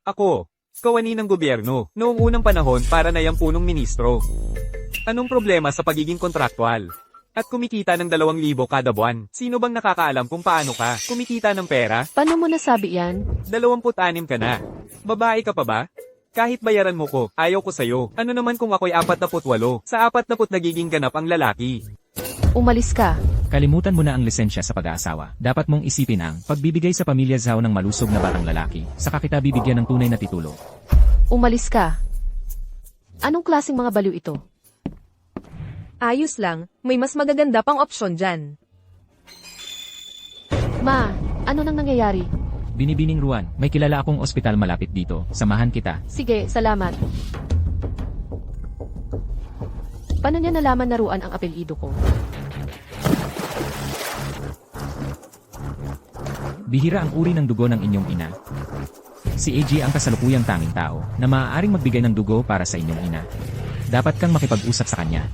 Ako, kawani ng gobyerno, noong unang panahon para na yung punong ministro. Anong problema sa pagiging kontraktual? At kumikita ng 2,000 kada buwan. Sino bang nakakaalam kung paano ka kumikita ng pera? Paano mo nasabi yan? 26 ka na. Babae ka pa ba? Kahit bayaran mo ko, ayaw ko sa'yo. Ano naman kung ako'y 48? Sa 40 nagiging ganap ang lalaki. Umalis ka. Kalimutan mo na ang lisensya sa pag-aasawa. Dapat mong isipin ang pagbibigay sa pamilya Zhao ng malusog na batang lalaki. Saka kita bibigyan ng tunay na titulo. Umalis ka. Anong klaseng mga baliw ito? Ayos lang, may mas magaganda pang opsyon dyan. Ma, ano nang nangyayari? Binibining Ruan, may kilala akong ospital malapit dito. Samahan kita. Sige, salamat. Paano niya nalaman na Ruan ang apelyido ko? Bihira ang uri ng dugo ng inyong ina. Si AG ang kasalukuyang tanging tao na maaaring magbigay ng dugo para sa inyong ina. Dapat kang makipag-usap sa kanya.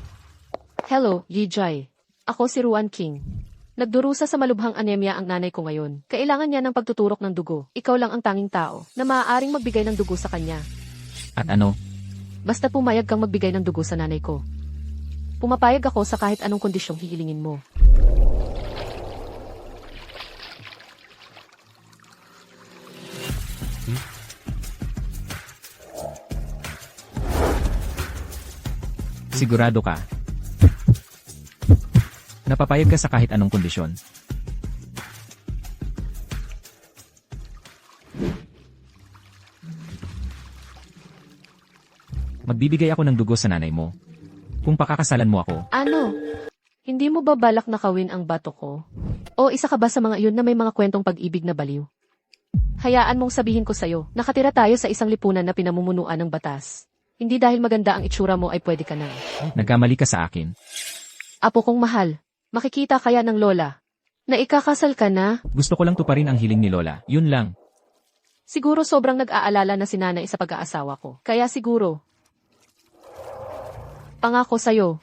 Hello, Yijay. Ako si Ruan King. Nagdurusa sa malubhang anemia ang nanay ko ngayon. Kailangan niya ng pagtuturok ng dugo. Ikaw lang ang tanging tao na maaaring magbigay ng dugo sa kanya. At ano? Basta pumayag kang magbigay ng dugo sa nanay ko. Pumapayag ako sa kahit anong kondisyong hihilingin mo. Sigurado ka? Napapayag ka sa kahit anong kondisyon. Magbibigay ako ng dugo sa nanay mo. Kung pakakasalan mo ako, Ano? Hindi mo ba balak nakawin ang bato ko? O isa ka ba sa mga iyon na may mga kwentong pag-ibig na baliw? Hayaan mong sabihin ko sa'yo, nakatira tayo sa isang lipunan na pinamumunuan ng batas. Hindi dahil maganda ang itsura mo ay pwede ka na. nagkamali ka sa akin. Apo kong mahal, makikita kaya ng lola na ikakasal ka na? Gusto ko lang tuparin ang hiling ni Lola. Yun lang. Siguro sobrang nag-aalala na si nanay sa pag-aasawa ko. Kaya siguro, pangako sa'yo.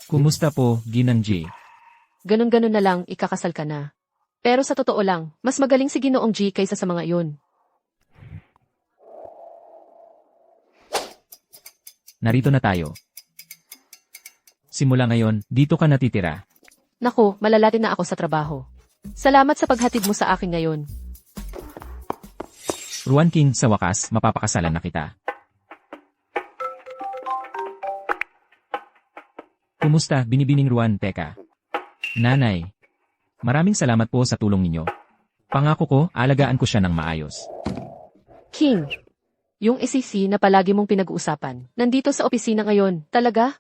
Kumusta po, Ginang G? Ganon-ganon na lang, ikakasal ka na. Pero sa totoo lang, mas magaling si Ginoong G kaysa sa mga iyon. Narito na tayo. Simula ngayon, dito ka natitira. Naku, malalati na ako sa trabaho. Salamat sa paghatid mo sa akin ngayon. Ruan King, sa wakas, mapapakasalan na kita. Kumusta, binibining Ruan, teka? Nanay, maraming salamat po sa tulong ninyo. Pangako ko, alagaan ko siya ng maayos. King, yung SEC na palagi mong pinag-uusapan, nandito sa opisina ngayon, talaga?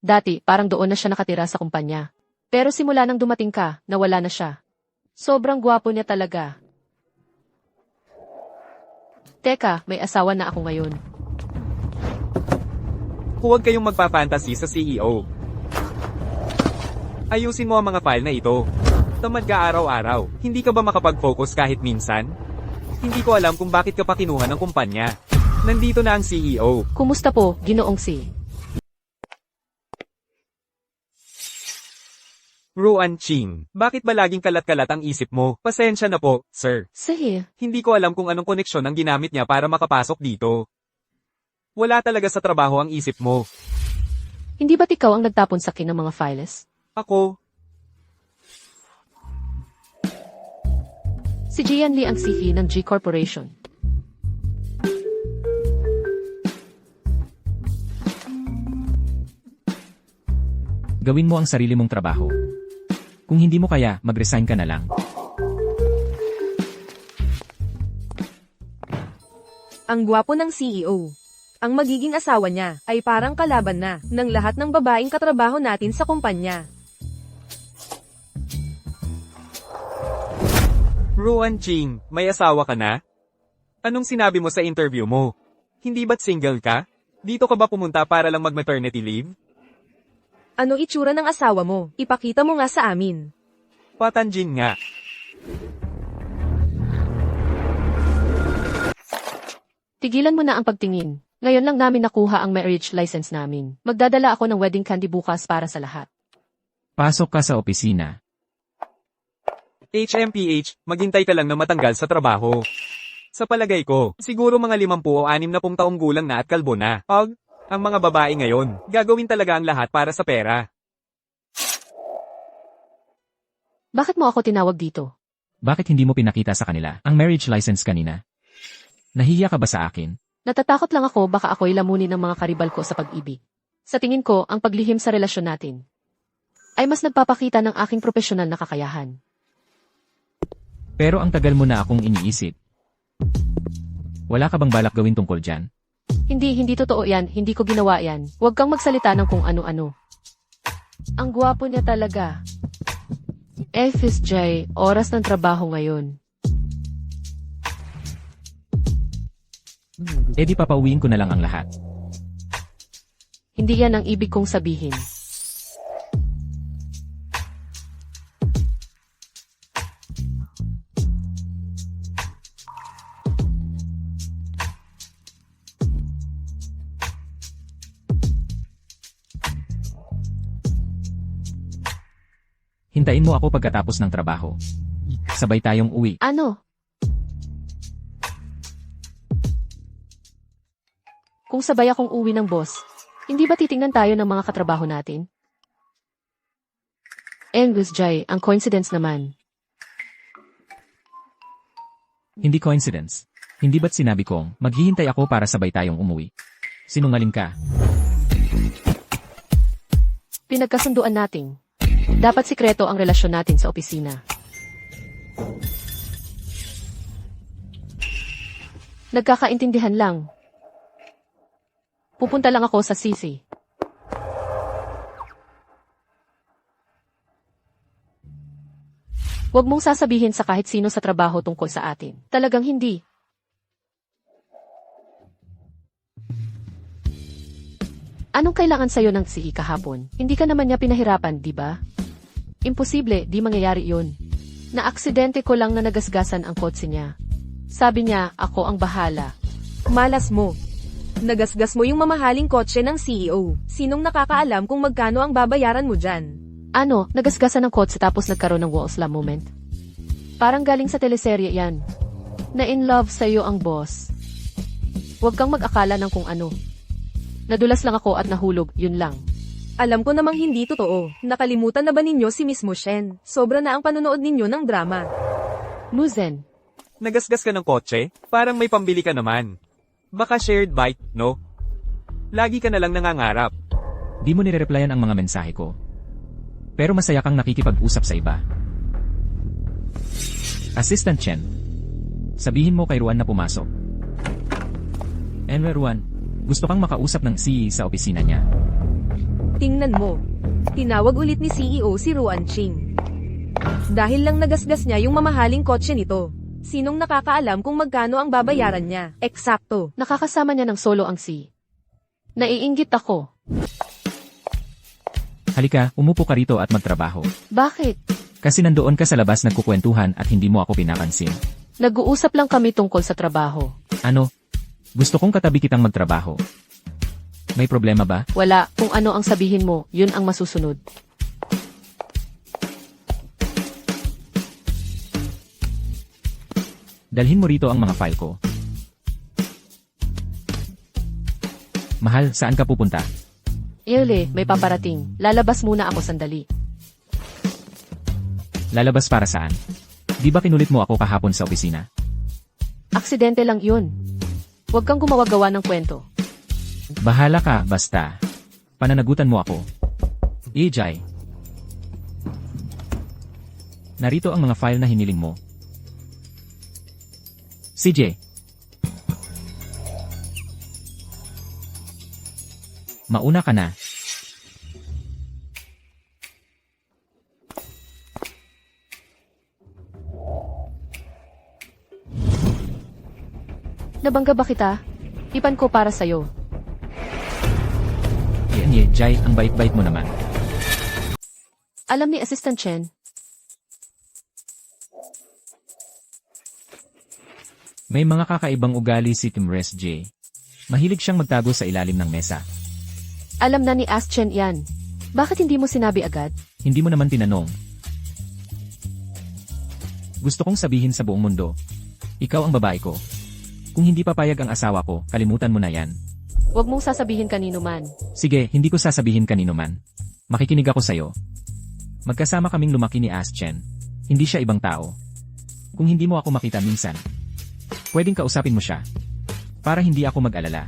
Dati, parang doon na siya nakatira sa kumpanya. Pero simula nang dumating ka, nawala na siya. Sobrang gwapo niya talaga. Teka, may asawa na ako ngayon. Huwag kayong magpapantasy sa CEO. Ayusin mo ang mga file na ito. Tamad ka araw-araw. Hindi ka ba makapag-focus kahit minsan? Hindi ko alam kung bakit ka pa kinuha ng kumpanya. Nandito na ang CEO. Kumusta po, Ginoong Si? Ruan Ching, bakit ba laging kalat-kalat ang isip mo? Pasensya na po, sir. Sige. Hindi ko alam kung anong koneksyon ang ginamit niya para makapasok dito. Wala talaga sa trabaho ang isip mo. Hindi ba't ikaw ang nagtapon sa akin ng mga files? Ako, Si Jian Lee ang CEO ng G Corporation. Gawin mo ang sarili mong trabaho. Kung hindi mo kaya, mag-resign ka na lang. Ang gwapo ng CEO. Ang magiging asawa niya ay parang kalaban na ng lahat ng babaeng katrabaho natin sa kumpanya. Ruan Ching, may asawa ka na? Anong sinabi mo sa interview mo? Hindi ba't single ka? Dito ka ba pumunta para lang mag-maternity leave? Ano itsura ng asawa mo? Ipakita mo nga sa amin. Patanjin nga. Tigilan mo na ang pagtingin. Ngayon lang namin nakuha ang marriage license namin. Magdadala ako ng wedding candy bukas para sa lahat. Pasok ka sa opisina. HMPH, maghintay ka lang na matanggal sa trabaho. Sa palagay ko, siguro mga 50 o 60 taong gulang na at kalbo na. Ang mga babae ngayon, gagawin talaga ang lahat para sa pera. Bakit mo ako tinawag dito? Bakit hindi mo pinakita sa kanila ang marriage license kanina? Nahihiya ka ba sa akin? Natatakot lang ako baka ako'y lamunin ng mga karibal ko sa pag-ibig. Sa tingin ko, ang paglihim sa relasyon natin ay mas nagpapakita ng aking profesional na kakayahan. Pero ang tagal mo na akong iniisip. Wala ka bang balak gawin tungkol dyan? Hindi totoo yan. Hindi ko ginawa yan. Huwag kang magsalita ng kung ano-ano. Ang gwapo niya talaga. FSJ, oras ng trabaho ngayon. E di papauwiin ko na lang ang lahat. Hindi yan ang ibig kong sabihin. Hintayin mo ako pagkatapos ng trabaho. Sabay tayong uwi. Ano? Kung sabay akong uwi ng boss, hindi ba titingnan tayo ng mga katrabaho natin? Angus Jai, ang coincidence naman. Hindi coincidence. Hindi ba't sinabi kong maghihintay ako para sabay tayong umuwi? Sinungaling ka. Pinagkasunduan natin. Dapat sikreto ang relasyon natin sa opisina. Nagkakaintindihan lang. Pupunta lang ako sa CC. Huwag mong sasabihin sa kahit sino sa trabaho tungkol sa atin. Talagang hindi. Anong kailangan sa'yo ng CE kahapon? Hindi ka naman niya pinahirapan, di ba? Imposible, di mangyayari yun. Na-aksidente ko lang na nagasgasan ang kotse niya. Sabi niya, ako ang bahala. Malas mo. Nagasgas mo yung mamahaling kotse ng CEO. Sinong nakakaalam kung magkano ang babayaran mo dyan? Ano, nagasgasan ng kotse tapos nagkaroon ng wall slam moment? Parang galing sa teleserye yan. Na in love sa'yo ang boss. Huwag kang mag-akala ng kung ano. Nadulas lang ako at nahulog, yun lang. Alam ko namang hindi totoo. Nakalimutan na ba ninyo si Miss Mushen? Sobra na ang panonood ninyo ng drama. Muzen, Nagasgas ka ng kotse? Parang may pambili ka naman. Baka shared bike, no? Lagi ka na lang nangangarap. Di mo nire-replyan ang mga mensahe ko. Pero masaya kang nakikipag-usap sa iba. Assistant Chen, sabihin mo kay Ruan na pumasok. Ruan, gusto kang makausap ng CE sa opisina niya. Tingnan mo. Tinawag ulit ni CEO si Ruan Ching. Dahil lang nagasgas niya yung mamahaling kotse nito. Sinong nakakaalam kung magkano ang babayaran niya? Eksakto. nakakasama niya ng solo ang C. Naiinggit ako. Halika, umupo ka rito at magtrabaho. Bakit? Kasi nandoon ka sa labas nagkukwentuhan at hindi mo ako pinapansin. Nag-uusap lang kami tungkol sa trabaho. Ano? Gusto kong katabi kitang magtrabaho. May problema ba? Wala, kung ano ang sabihin mo, yun ang masusunod. Dalhin mo rito ang mga file ko. Mahal, saan ka pupunta? Yule, may paparating. Lalabas muna ako sandali. Lalabas para saan? Di ba kinulit mo ako kahapon sa opisina? Aksidente lang yun. Huwag kang gumawa-gawa ng kwento. Bahala ka, basta. Pananagutan mo ako. Ejay. Narito ang mga file na hiniling mo. CJ. Mauna ka na. Nabangga ba kita? Ipan ko para sa'yo. Yan Jai, ang bait-bait mo naman. Alam ni Assistant Chen, May mga kakaibang ugali si Timres J. Mahilig siyang magtago sa ilalim ng mesa. Alam na ni Aschen yan. Bakit hindi mo sinabi agad? Hindi mo naman tinanong. Gusto kong sabihin sa buong mundo. Ikaw ang babae ko. Kung hindi papayag ang asawa ko, kalimutan mo na yan. Huwag mong sasabihin kanino man. Sige, hindi ko sasabihin kanino man. Makikinig ako sa'yo. Magkasama kaming lumaki ni Aschen. Hindi siya ibang tao. Kung hindi mo ako makita minsan, pwedeng kausapin mo siya. Para hindi ako mag-alala.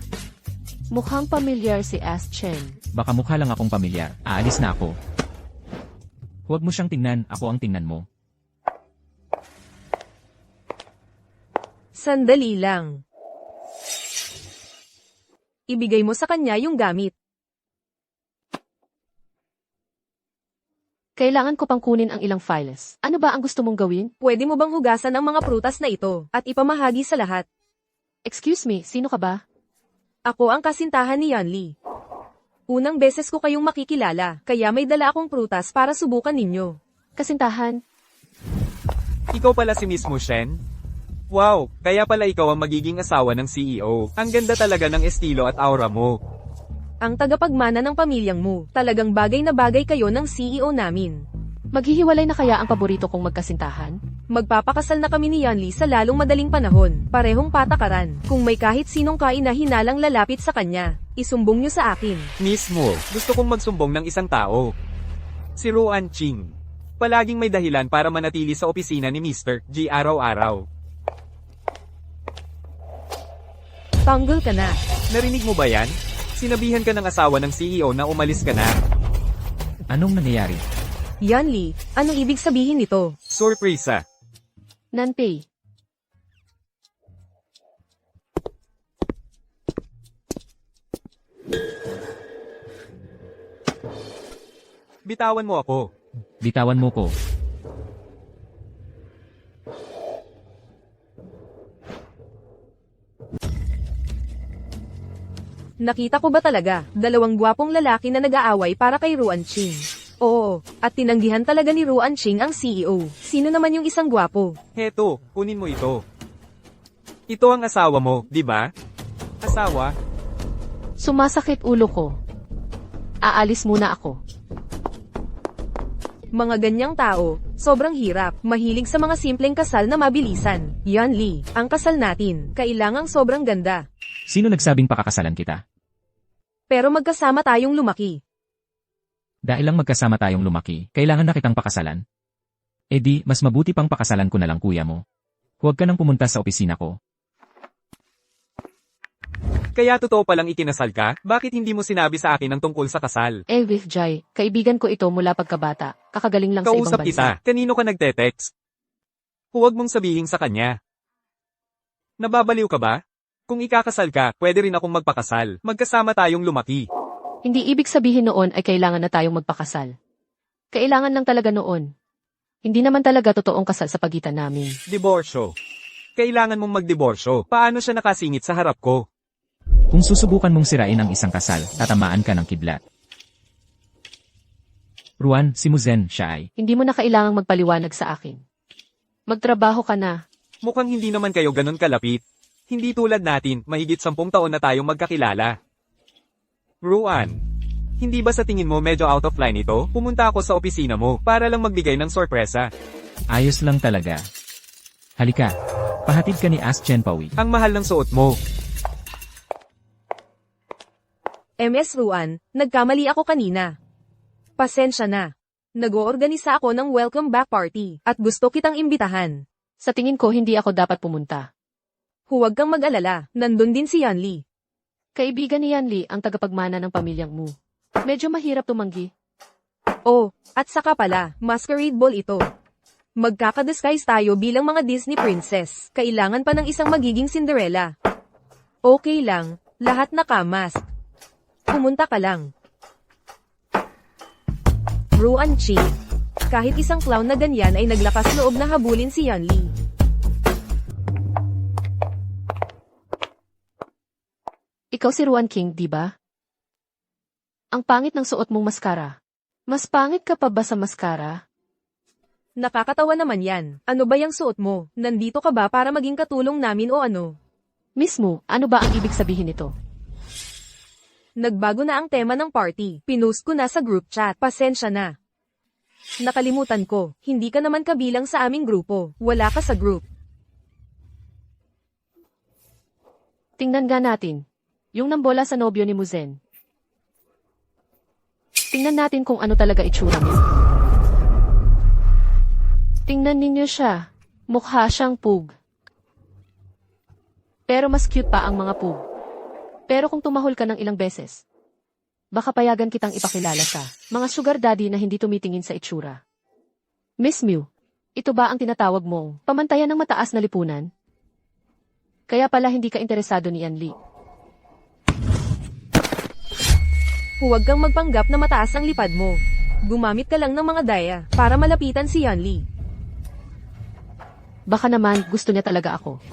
Mukhang pamilyar si Aschen. Baka mukha lang akong pamilyar. Aalis na ako. Huwag mo siyang tingnan, ako ang tingnan mo. Sandali lang. Ibigay mo sa kanya yung gamit. Kailangan ko pang kunin ang ilang files. Ano ba ang gusto mong gawin? Pwede mo bang hugasan ang mga prutas na ito at ipamahagi sa lahat? Excuse me, sino ka ba? Ako ang kasintahan ni Yanli. Unang beses ko kayong makikilala, kaya may dala akong prutas para subukan ninyo. Kasintahan? Ikaw pala si Miss Mushen? Wow, kaya pala ikaw ang magiging asawa ng CEO. Ang ganda talaga ng estilo at aura mo. Ang tagapagmana ng pamilyang mo, talagang bagay na bagay kayo ng CEO namin. Maghihiwalay na kaya ang paborito kong magkasintahan? Magpapakasal na kami ni Yanli sa lalong madaling panahon, parehong patakaran. Kung may kahit sinong kain na hinalang lalapit sa kanya, isumbong niyo sa akin. Mismo, gusto kong magsumbong ng isang tao. Si Ruan Ching. Palaging may dahilan para manatili sa opisina ni Mr. G araw-araw. Tanggol ka na. Narinig mo ba yan? Sinabihan ka ng asawa ng CEO na umalis ka na. Anong nangyayari? Yanli, anong ibig sabihin nito? Sorpresa. Nanpei. Bitawan mo ako. Bitawan mo ko. Nakita ko ba talaga, dalawang gwapong lalaki na nag-aaway para kay Ruan Ching? Oo, at tinanggihan talaga ni Ruan Ching ang CEO. Sino naman yung isang gwapo? Heto, kunin mo ito. Ito ang asawa mo, di ba? Asawa? Sumasakit ulo ko. Aalis muna ako. Mga ganyang tao, sobrang hirap, mahilig sa mga simpleng kasal na mabilisan. Yanli, ang kasal natin, kailangang sobrang ganda. Sino nagsabing pakakasalan kita? Pero magkasama tayong lumaki. Dahil lang magkasama tayong lumaki, kailangan na kitang pakasalan. E di, mas mabuti pang pakasalan ko na lang kuya mo. Huwag ka nang pumunta sa opisina ko. Kaya totoo palang ikinasal ka? Bakit hindi mo sinabi sa akin ang tungkol sa kasal? With Jai, kaibigan ko ito mula pagkabata. Kakagaling lang sa ibang Kausap bansa. kita. Kanino ka nagte-text? Huwag mong sabihin sa kanya. Nababaliw ka ba? Kung ikakasal ka, pwede rin akong magpakasal. Magkasama tayong lumaki. Hindi ibig sabihin noon ay kailangan na tayong magpakasal. Kailangan lang talaga noon. Hindi naman talaga totoong kasal sa pagitan namin. Diborsyo. Kailangan mong magdiborsyo. Paano siya nakasingit sa harap ko? Kung susubukan mong sirain ang isang kasal, tatamaan ka ng kidlat. Ruan, si Muzen, siya ay. Hindi mo na kailangang magpaliwanag sa akin. Magtrabaho ka na. Mukhang hindi naman kayo ganun kalapit. Hindi tulad natin, mahigit 10 taon na tayong magkakilala. Ruan, hindi ba sa tingin mo medyo out of line ito? Pumunta ako sa opisina mo para lang magbigay ng sorpresa. Ayos lang talaga. Halika, pahatid ka ni Aschen Pawi. Ang mahal ng suot mo. MS Ruan, nagkamali ako kanina. Pasensya na. Nag-oorganisa ako ng welcome back party at gusto kitang imbitahan. Sa tingin ko hindi ako dapat pumunta. Huwag kang mag-alala, nandun din si Yanli. Kaibigan ni Yanli ang tagapagmana ng pamilyang mo. Medyo mahirap tumanggi. Oh, at saka pala, masquerade ball ito. Magkakadisguise tayo bilang mga Disney princess. Kailangan pa ng isang magiging Cinderella. Okay lang, lahat nakamask. Pumunta ka lang. Ruan Chi. Kahit isang clown na ganyan ay naglakas loob na habulin si Yanli. Ikaw si Ruan King, di ba? Ang pangit ng suot mong maskara. Mas pangit ka pa ba sa maskara? Nakakatawa naman yan. Ano ba yung suot mo? Nandito ka ba para maging katulong namin o ano? Mismo, ano ba ang ibig sabihin nito? Nagbago na ang tema ng party. Pinost ko na sa group chat. Pasensya na. Nakalimutan ko, hindi ka naman kabilang sa aming grupo. Wala ka sa group. Tingnan nga natin. Yung nambola sa nobyo ni Muzen. Tingnan natin kung ano talaga itsura niya. Tingnan ninyo siya. Mukha siyang pug. Pero mas cute pa ang mga pug. Pero kung tumahol ka ng ilang beses, baka payagan kitang ipakilala sa mga sugar daddy na hindi tumitingin sa itsura. Miss Mew, ito ba ang tinatawag mong pamantayan ng mataas na lipunan? Kaya pala hindi ka interesado ni Yan Li. Huwag kang magpanggap na mataas ang lipad mo. Gumamit ka lang ng mga daya para malapitan si Yan Li. Baka naman gusto niya talaga ako.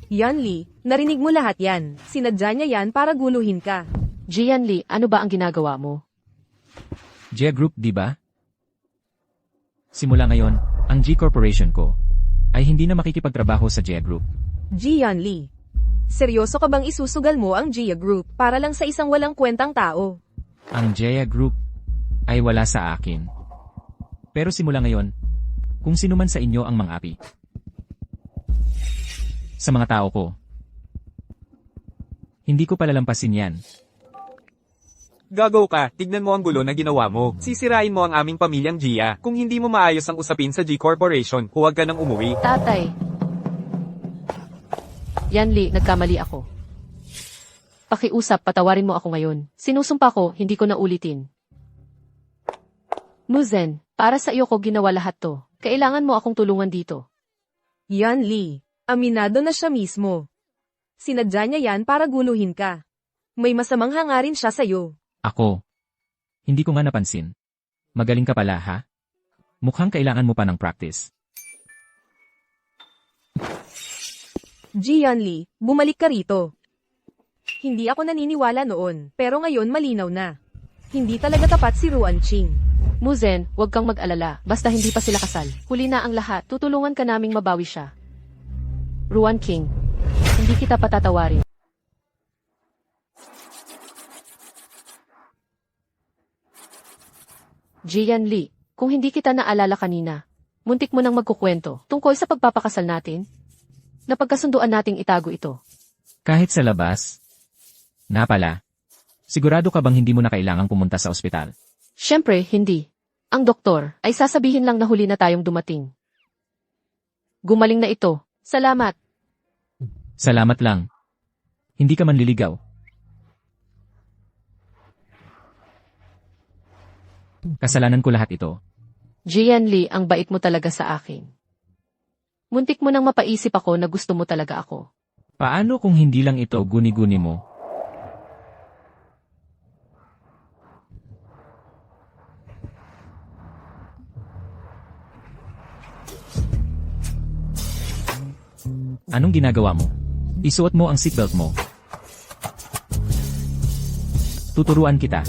Yan Li, narinig mo lahat yan. Sinadya niya yan para guluhin ka. Jian Li, ano ba ang ginagawa mo? Jia Group, di ba? Simula ngayon, ang G Corporation ko ay hindi na makikipagtrabaho sa Jia Group. Jian Li, seryoso ka bang isusugal mo ang Jia Group para lang sa isang walang kwentang tao? Ang Jia Group ay wala sa akin. Pero simula ngayon, kung sino man sa inyo ang mang-api sa mga tao ko, hindi ko palalampasin yan. Gagaw ka, tignan mo ang gulo na ginawa mo. Sisirain mo ang aming pamilyang Gia. Kung hindi mo maayos ang usapin sa G Corporation, huwag ka nang umuwi. Tatay. Yan Li, nagkamali ako. Pakiusap, patawarin mo ako ngayon. Sinusumpa ko, hindi ko na ulitin. Muzen, para sa iyo ko ginawa lahat to. Kailangan mo akong tulungan dito. Yan Li, aminado na siya mismo. Sinadya niya yan para guluhin ka. May masamang hangarin siya sa'yo. Ako. Hindi ko nga napansin. Magaling ka pala, ha? Mukhang kailangan mo pa ng practice. Jian Li, bumalik ka rito. Hindi ako naniniwala noon, pero ngayon malinaw na. Hindi talaga tapat si Ruan Qing. Muzen, huwag kang mag-alala. Basta hindi pa sila kasal. Huli na ang lahat. Tutulungan ka naming mabawi siya. Ruan King, hindi kita patatawarin. Jian Li, kung hindi kita naalala kanina, muntik mo nang magkukwento tungkol sa pagpapakasal natin. Napagkasunduan nating itago ito. Kahit sa labas. Na pala. Sigurado ka bang hindi mo na kailangang pumunta sa ospital? Siyempre, hindi. Ang doktor ay sasabihin lang na huli na tayong dumating. Gumaling na ito. Salamat. Salamat lang. Hindi ka man liligaw. Kasalanan ko lahat ito. Jian Li, ang bait mo talaga sa akin. Muntik mo nang mapaisip ako na gusto mo talaga ako. Paano kung hindi lang ito guni-guni mo? Anong ginagawa mo? Isuot mo ang seatbelt mo. Tuturuan kita.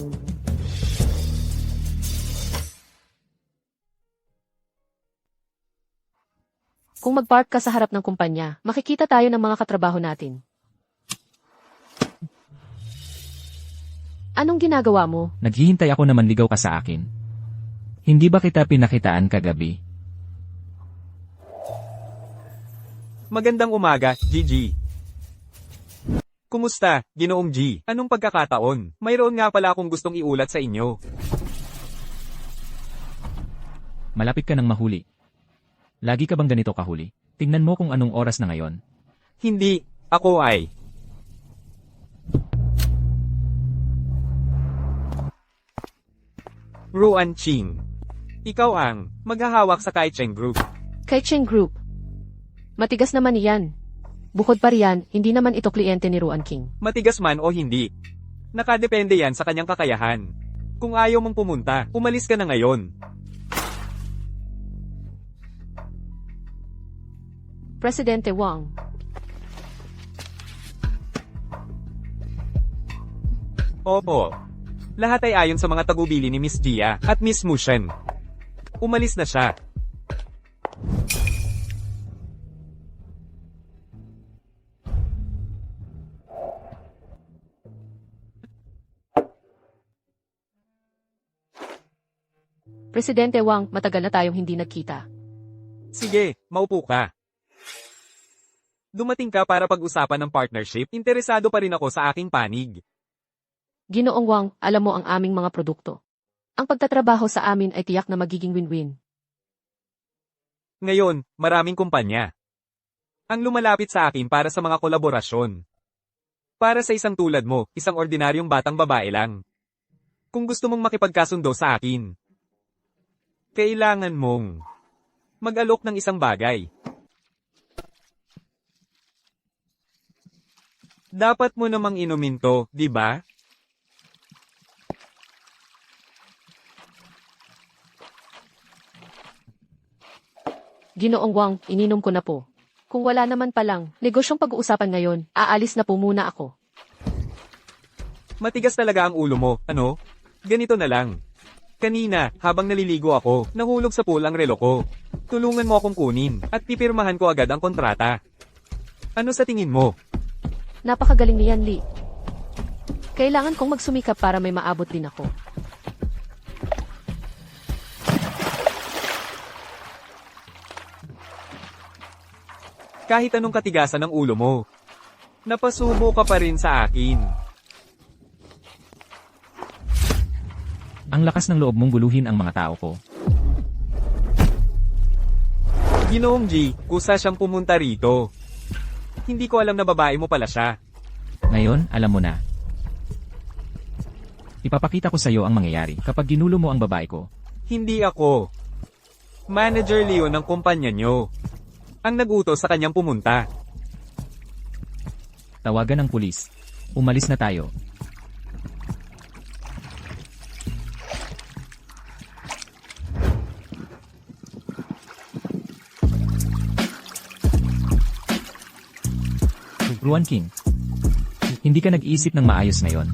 Kung mag-park ka sa harap ng kumpanya, makikita tayo ng mga katrabaho natin. Anong ginagawa mo? Naghihintay ako na manligaw ka sa akin. Hindi ba kita pinakitaan kagabi? Magandang umaga, Gigi. Kumusta, Ginoong G? Anong pagkakataon? Mayroon nga pala akong gustong iulat sa inyo. Malapit ka ng mahuli. Lagi ka bang ganito kahuli? Tingnan mo kung anong oras na ngayon. Hindi, ako ay. Ruan Qing. Ikaw ang maghahawak sa Kaicheng Group. Kaicheng Group. Matigas naman iyan. Bukod pa riyan, hindi naman ito kliyente ni Ruan King. Matigas man o hindi. Nakadepende yan sa kanyang kakayahan. Kung ayaw mong pumunta, umalis ka na ngayon. Presidente Wang. Opo. Lahat ay ayon sa mga tagubili ni Miss Gia at Miss Mushen. Umalis na siya. Presidente Wang, matagal na tayong hindi nagkita. Sige, maupo ka. Dumating ka para pag-usapan ng partnership, interesado pa rin ako sa aking panig. Ginoong Wang, alam mo ang aming mga produkto. Ang pagtatrabaho sa amin ay tiyak na magiging win-win. Ngayon, maraming kumpanya ang lumalapit sa akin para sa mga kolaborasyon. Para sa isang tulad mo, isang ordinaryong batang babae lang. Kung gusto mong makipagkasundo sa akin, kailangan mong mag-alok ng isang bagay. Dapat mo namang inumin to, di ba? Ginoong Wang, ininom ko na po. Kung wala naman palang negosyong pag-uusapan ngayon, aalis na po muna ako. Matigas talaga ang ulo mo, ano? Ganito na lang. Kanina, habang naliligo ako, nahulog sa pool ang relo ko. Tulungan mo akong kunin, at pipirmahan ko agad ang kontrata. Ano sa tingin mo? Napakagaling ni Yan Li. Kailangan kong magsumikap para may maabot din ako. Kahit anong katigasan ng ulo mo, napasubo ka pa rin sa akin. Ang lakas ng loob mong guluhin ang mga tao ko. Ginoong G, kusa siyang pumunta rito. Hindi ko alam na babae mo pala siya. Ngayon, alam mo na. Ipapakita ko sa iyo ang mangyayari kapag ginulo mo ang babae ko. Hindi ako. Manager Leo ng kumpanya nyo ang nag-utos sa kanyang pumunta. Tawagan ng pulis. Umalis na tayo. Ruan King, hindi ka nag-iisip ng maayos ngayon.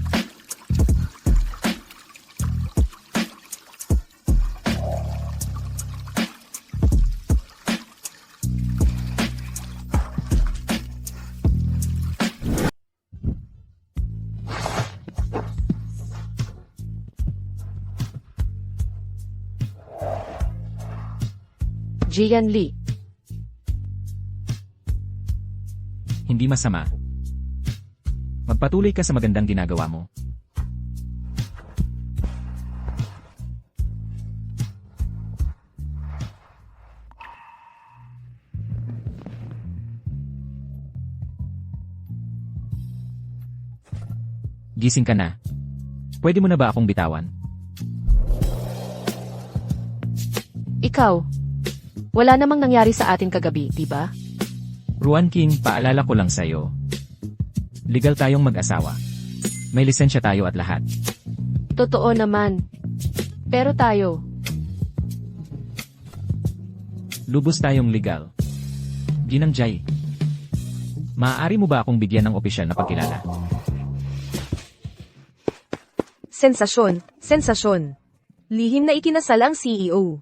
Jian Li, Hindi masama. Magpatuloy ka sa magandang ginagawa mo. Gising ka na. Pwede mo na ba akong bitawan? ikaw. Wala namang nangyari sa atin kagabi, di ba? Ruan King, paalala ko lang sa'yo. Legal tayong mag-asawa. May lisensya tayo at lahat. Totoo naman. Pero tayo, Lubos tayong legal. Ginang Jai. Maaari mo ba akong bigyan ng opisyal na pagkilala? Sensasyon, sensasyon. Lihim na ikinasal ang CEO.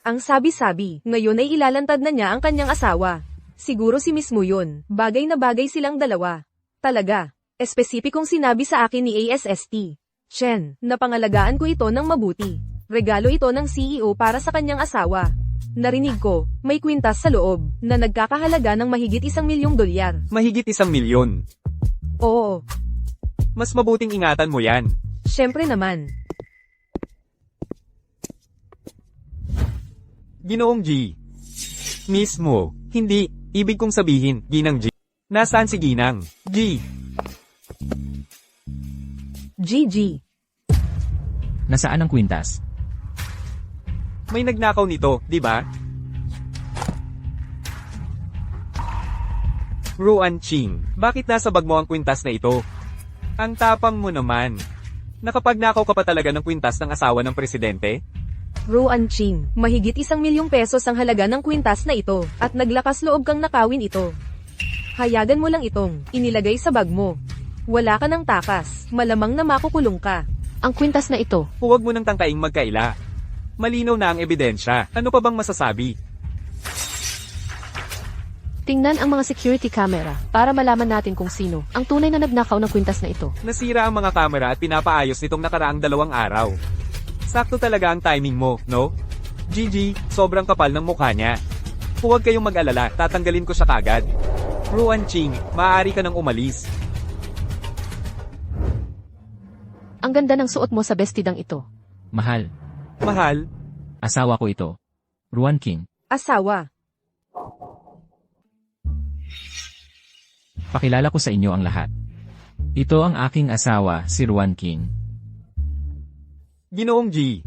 Ang sabi-sabi, ngayon ay ilalantad na niya ang kanyang asawa. Siguro si mismo yun, bagay na bagay silang dalawa. Talaga, espesipikong sinabi sa akin ni ASST. Chen, napangalagaan ko ito ng mabuti. Regalo ito ng CEO para sa kanyang asawa. Narinig ko, may kwintas sa loob, na nagkakahalaga ng mahigit $1,000,000. Mahigit 1,000,000. Oo, Mas mabuting ingatan mo yan. syempre naman. Ginoong G. Mismo, hindi, ibig kong sabihin, Ginang G. Nasaan si Ginang? G. GG. Nasaan ang kwintas? May nagnakaw nito, di ba? Ruan Ching, bakit nasa bag mo ang kwintas na ito? Ang tapang mo naman. Nakapagnakaw ka pa talaga ng kwintas ng asawa ng presidente? Ruan Ching, mahigit ₱1,000,000 ang halaga ng kwintas na ito, at naglakas loob kang nakawin ito. Hayagan mo lang itong inilagay sa bag mo. Wala ka ng takas, malamang na makukulong ka. Ang kwintas na ito, Huwag mo nang tangkaing magkaila. Malinaw na ang ebidensya. Ano pa bang masasabi? tingnan ang mga security camera para malaman natin kung sino ang tunay na nagnakaw ng kwintas na ito. Nasira ang mga kamera at pinapaayos nitong nakaraang 2 araw. Sakto talaga ang timing mo, no? GG, sobrang kapal ng mukha niya. Huwag kayong mag-alala, tatanggalin ko siya kagad. Ruan Ching, maaari ka nang umalis. Ang ganda ng suot mo sa bestidang ito. Mahal, Mahal, asawa ko ito. Ruan King, Asawa. pakilala ko sa inyo ang lahat. Ito ang aking asawa, si Ruan King. Ginoong G.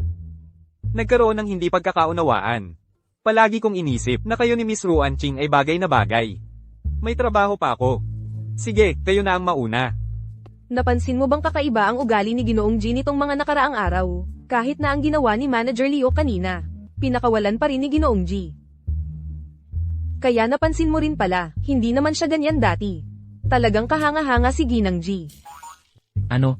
Nagkaroon ng hindi pagkakaunawaan. Palagi kong inisip na kayo ni Miss Ruan Ching ay bagay na bagay. May trabaho pa ako. Sige, kayo na ang mauna. Napansin mo bang kakaiba ang ugali ni Ginoong G nitong mga nakaraang araw? Kahit na ang ginawa ni Manager Leo kanina, pinakawalan pa rin ni Ginoong G. Kaya napansin mo rin pala, hindi naman siya ganyan dati. Talagang kahanga-hanga si Ginang G. Ano?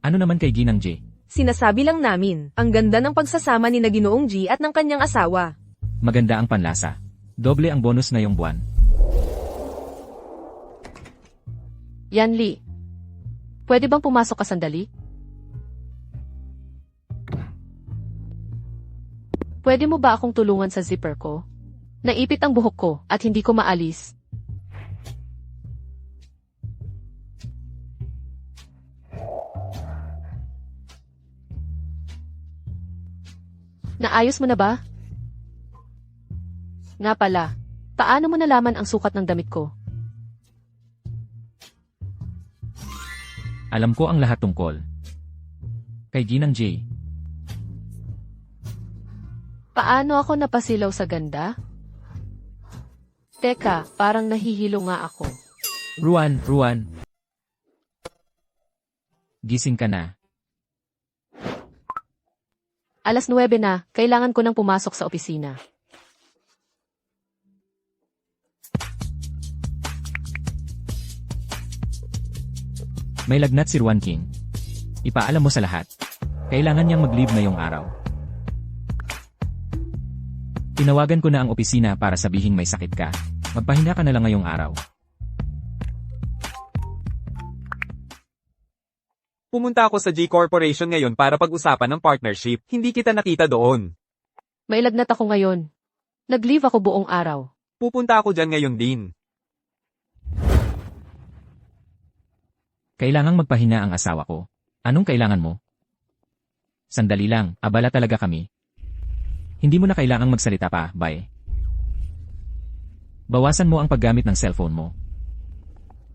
Ano naman kay Ginang J? Sinasabi lang namin, ang ganda ng pagsasama ni na Ginoong G at ng kanyang asawa. Maganda ang panlasa. Doble ang bonus ngayong buwan. Yan Lee. Pwede bang pumasok ka sandali? Pwede mo ba akong tulungan sa zipper ko? Naipit ang buhok ko at hindi ko maalis. Naayos mo na ba? Nga pala, paano mo nalaman ang sukat ng damit ko? Alam ko ang lahat tungkol. Kay Ginang J. Paano ako napasilaw sa ganda? Teka, parang nahihilo nga ako. Ruan. Gising ka na. Alas 9 na, kailangan ko nang pumasok sa opisina. May lagnat si Ruan King. Ipaalam mo sa lahat. Kailangan niyang mag-leave ngayong araw. Tinawagan ko na ang opisina para sabihin may sakit ka. Magpahinga ka na lang ngayong araw. Pumunta ako sa G Corporation ngayon para pag-usapan ng partnership. Hindi kita nakita doon. May lagnat ako ngayon. Nag-leave ako buong araw. Pupunta ako dyan ngayon din. Kailangang magpahinga ang asawa ko. Anong kailangan mo? Sandali lang, abala talaga kami. Hindi mo na kailangang magsalita pa, bye. Bawasan mo ang paggamit ng cellphone mo.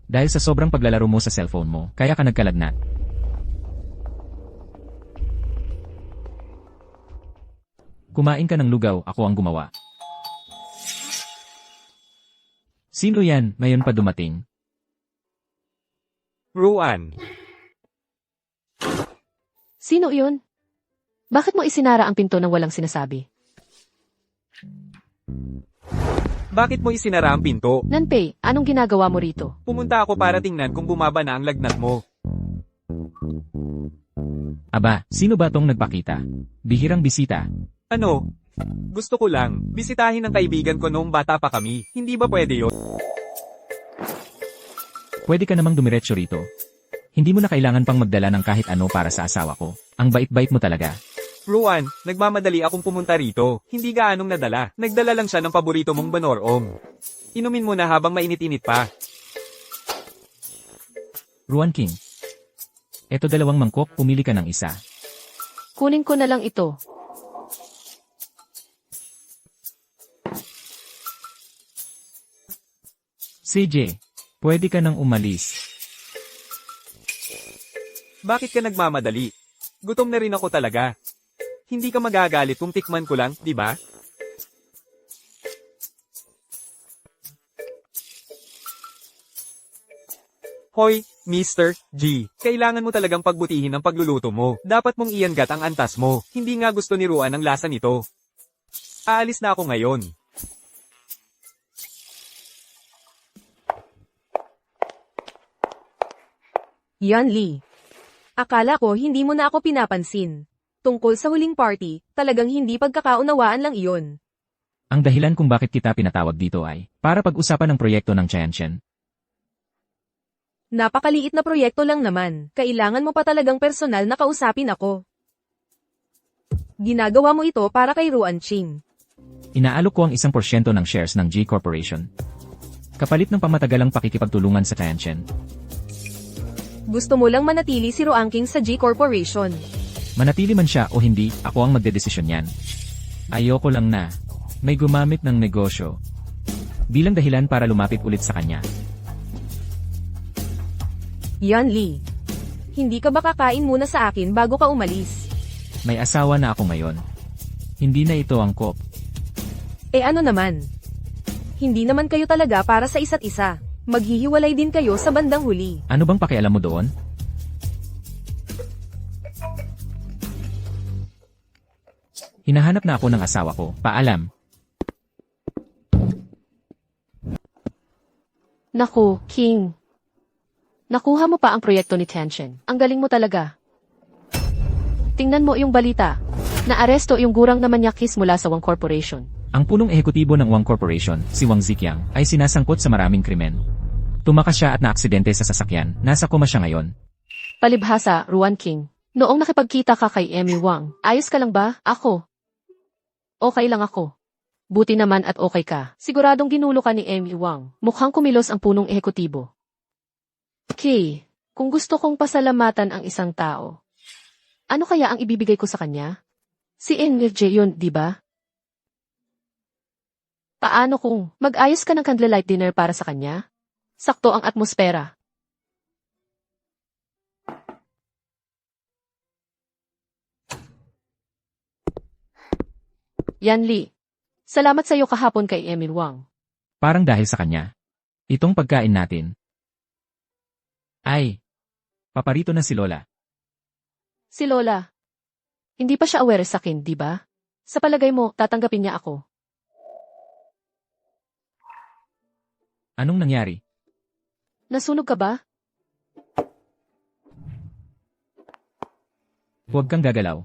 Dahil sa sobrang paglalaro mo sa cellphone mo, kaya ka nagkalagnat. Kumain ka ng lugaw, ako ang gumawa. Sino yan, ngayon pa dumating? Ruan. Sino iyon? Bakit mo isinara ang pinto nang walang sinasabi? Bakit mo isinara ang pinto? Nanpei, anong ginagawa mo rito? Pumunta ako para tingnan kung bumaba na ang lagnat mo. Aba, sino ba tong nagpakita? Bihirang bisita. Ano? Gusto ko lang, bisitahin ang kaibigan ko noong bata pa kami. Hindi ba pwede yun? Pwede ka namang dumiretso rito. Hindi mo na kailangan pang magdala ng kahit ano para sa asawa ko. Ang bait-bait mo talaga. Ruan, nagmamadali akong pumunta rito. Hindi gaanong nadala. Nagdala lang siya ng paborito mong Banorom. Inumin mo na habang mainit-init pa. Ruan King. Eto 2 mangkok, pumili ka ng isa. Kunin ko na lang ito. CJ, pwede ka nang umalis. Bakit ka nagmamadali? Gutom na rin ako talaga. Hindi ka magagalit kung tikman ko lang, di ba? Hoy, Mr. G. Kailangan mo talagang pagbutihin ang pagluluto mo. Dapat mong iangat ang antas mo. Hindi nga gusto ni Ruan ang lasa nito. Aalis na ako ngayon. Yan Lee. Akala ko hindi mo na ako pinapansin. Tungkol sa huling party, talagang hindi pagkakaunawaan lang iyon. Ang dahilan kung bakit kita pinatawag dito ay para pag-usapan ng proyekto ng Tianchen. Napakaliit na proyekto lang naman. Kailangan mo pa talagang personal na kausapin ako. Ginagawa mo ito para kay Ruan Ching. Inaalok ko ang 1% ng shares ng G Corporation. Kapalit ng pamatagalang pakikipagtulungan sa Tianchen. Gusto mo lang manatili si Ruan King sa G Corporation. Manatili man siya o hindi, ako ang magdedesisyon yan. Ayoko lang na may gumamit ng negosyo bilang dahilan para lumapit ulit sa kanya. Yan Lee. Hindi ka ba kakain muna sa akin bago ka umalis? May asawa na ako ngayon. Hindi na ito angkop. Eh ano naman? Hindi naman kayo talaga para sa isa't isa. Maghihiwalay din kayo sa bandang huli. Ano bang pakialam mo doon? Hinahanap na ako ng asawa ko. Paalam. Naku, King. Nakuha mo pa ang proyekto ni Tianchen. Ang galing mo talaga. Tingnan mo yung balita. Naaresto yung gurang na manyakis mula sa Wang Corporation. Ang punong ehekutibo ng Wang Corporation, si Wang Ziqiang, ay sinasangkot sa maraming krimen. Tumakas siya at naaksidente sa sasakyan. Nasa koma siya ngayon. Palibhasa, Ruan King. Noong nakipagkita ka kay Emmy Wang, ayos ka lang ba? Ako. Okay lang ako. Buti naman at okay ka. Siguradong ginulo ka ni Emmy Wang. Mukhang kumilos ang punong ehekutibo. Kay, kung gusto kong pasalamatan ang isang tao, ano kaya ang ibibigay ko sa kanya? Si NJ yun, di ba? Paano kung mag-ayos ka ng candlelight dinner para sa kanya? Sakto ang atmosfera. Yan Lee. Salamat sa iyo kahapon kay Emil Wang. Parang dahil sa kanya. Itong pagkain natin. Ay, paparito na si Lola. Si Lola. Hindi pa siya aware sa akin, di ba? Sa palagay mo, tatanggapin niya ako. Anong nangyari? Nasunog ka ba? Huwag kang gagalaw.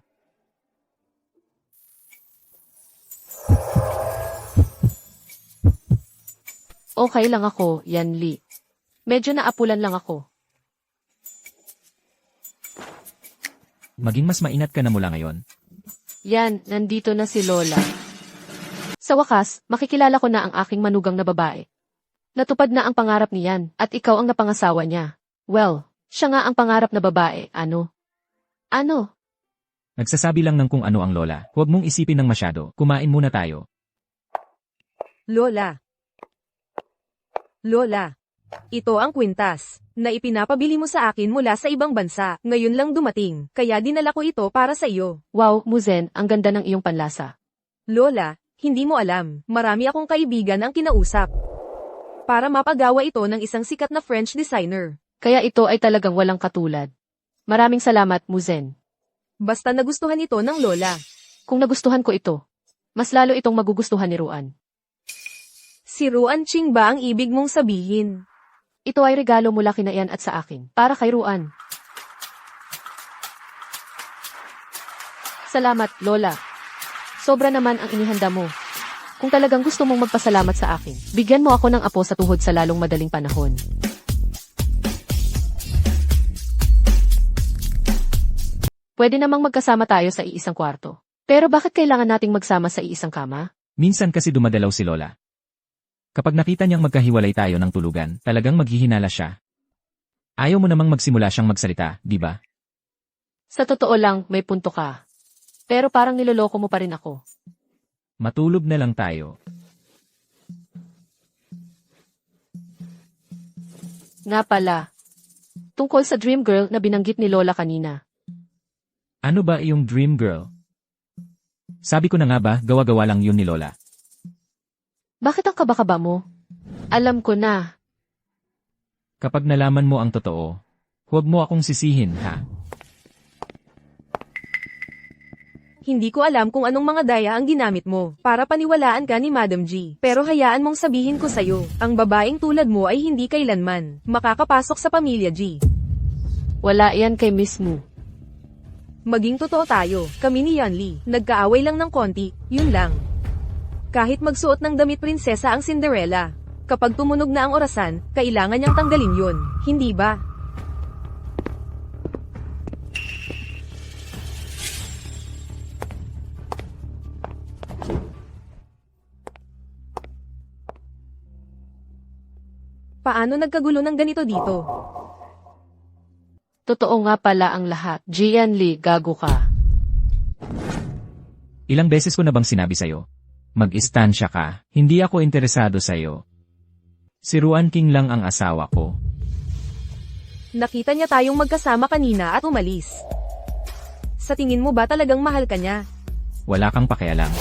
Okay lang ako, Yan Lee. Medyo naapulan lang ako. Maging mas maingat ka na mula ngayon. Yan, nandito na si Lola. Sa wakas, makikilala ko na ang aking manugang na babae. Natupad na ang pangarap niyan, at ikaw ang napangasawa niya. Well, siya nga ang pangarap na babae, ano? Ano? Nagsasabi lang ng kung ano ang Lola. Huwag mong isipin ng masyado. Kumain muna tayo. Lola. Lola. Ito ang kwintas na ipinapabili mo sa akin mula sa ibang bansa. Ngayon lang dumating, kaya dinala ko ito para sa iyo. Wow, Muzen, ang ganda ng iyong panlasa. Lola, hindi mo alam, marami akong kaibigan ang kinausap para mapagawa ito ng isang sikat na French designer. Kaya ito ay talagang walang katulad. Maraming salamat, Muzen. Basta nagustuhan ito ng Lola. Kung nagustuhan ko ito, mas lalo itong magugustuhan ni Ruan. Si Ruan Ching ba ang ibig mong sabihin? Ito ay regalo mula kina Ian at sa akin, para kay Ruan. Salamat, Lola. Sobra naman ang inihanda mo. Kung talagang gusto mong magpasalamat sa akin, bigyan mo ako ng apo sa tuhod sa lalong madaling panahon. Pwede namang magkasama tayo sa iisang kwarto. Pero bakit kailangan nating magsama sa iisang kama? Minsan kasi dumadalaw si Lola. Kapag nakita niyang magkahiwalay tayo ng tulugan, talagang maghihinala siya. Ayaw mo namang magsimula siyang magsalita, di ba? Sa totoo lang, may punto ka. Pero parang niloloko mo pa rin ako. Matulog na lang tayo. Nga pala. Tungkol sa dream girl na binanggit ni Lola kanina. Ano ba iyong dream girl? Sabi ko na nga ba, gawa-gawa lang yun ni Lola. Bakit ang kaba-kaba mo? Alam ko na. Kapag nalaman mo ang totoo, huwag mo akong sisihin, ha? Hindi ko alam kung anong mga daya ang ginamit mo para paniwalaan ka ni Madam G. Pero hayaan mong sabihin ko sa'yo, ang babaeng tulad mo ay hindi kailanman makakapasok sa pamilya G. Wala yan kay Miss Mu. Maging totoo tayo, kami ni Yanli, nagkaaway lang ng konti, yun lang. Kahit magsuot ng damit prinsesa ang Cinderella, kapag tumunog na ang orasan, kailangan niyang tanggalin yun, hindi ba? Paano nagkagulo ng ganito dito? Totoo nga pala ang lahat. Jianli, gago ka. Ilang beses ko na bang sinabi sa'yo? Mag-istansya ka, hindi ako interesado sa'yo. Si Ruan King lang ang asawa ko. Nakita niya tayong magkasama kanina at umalis. Sa tingin mo ba talagang mahal ka niya? Wala kang pakialam.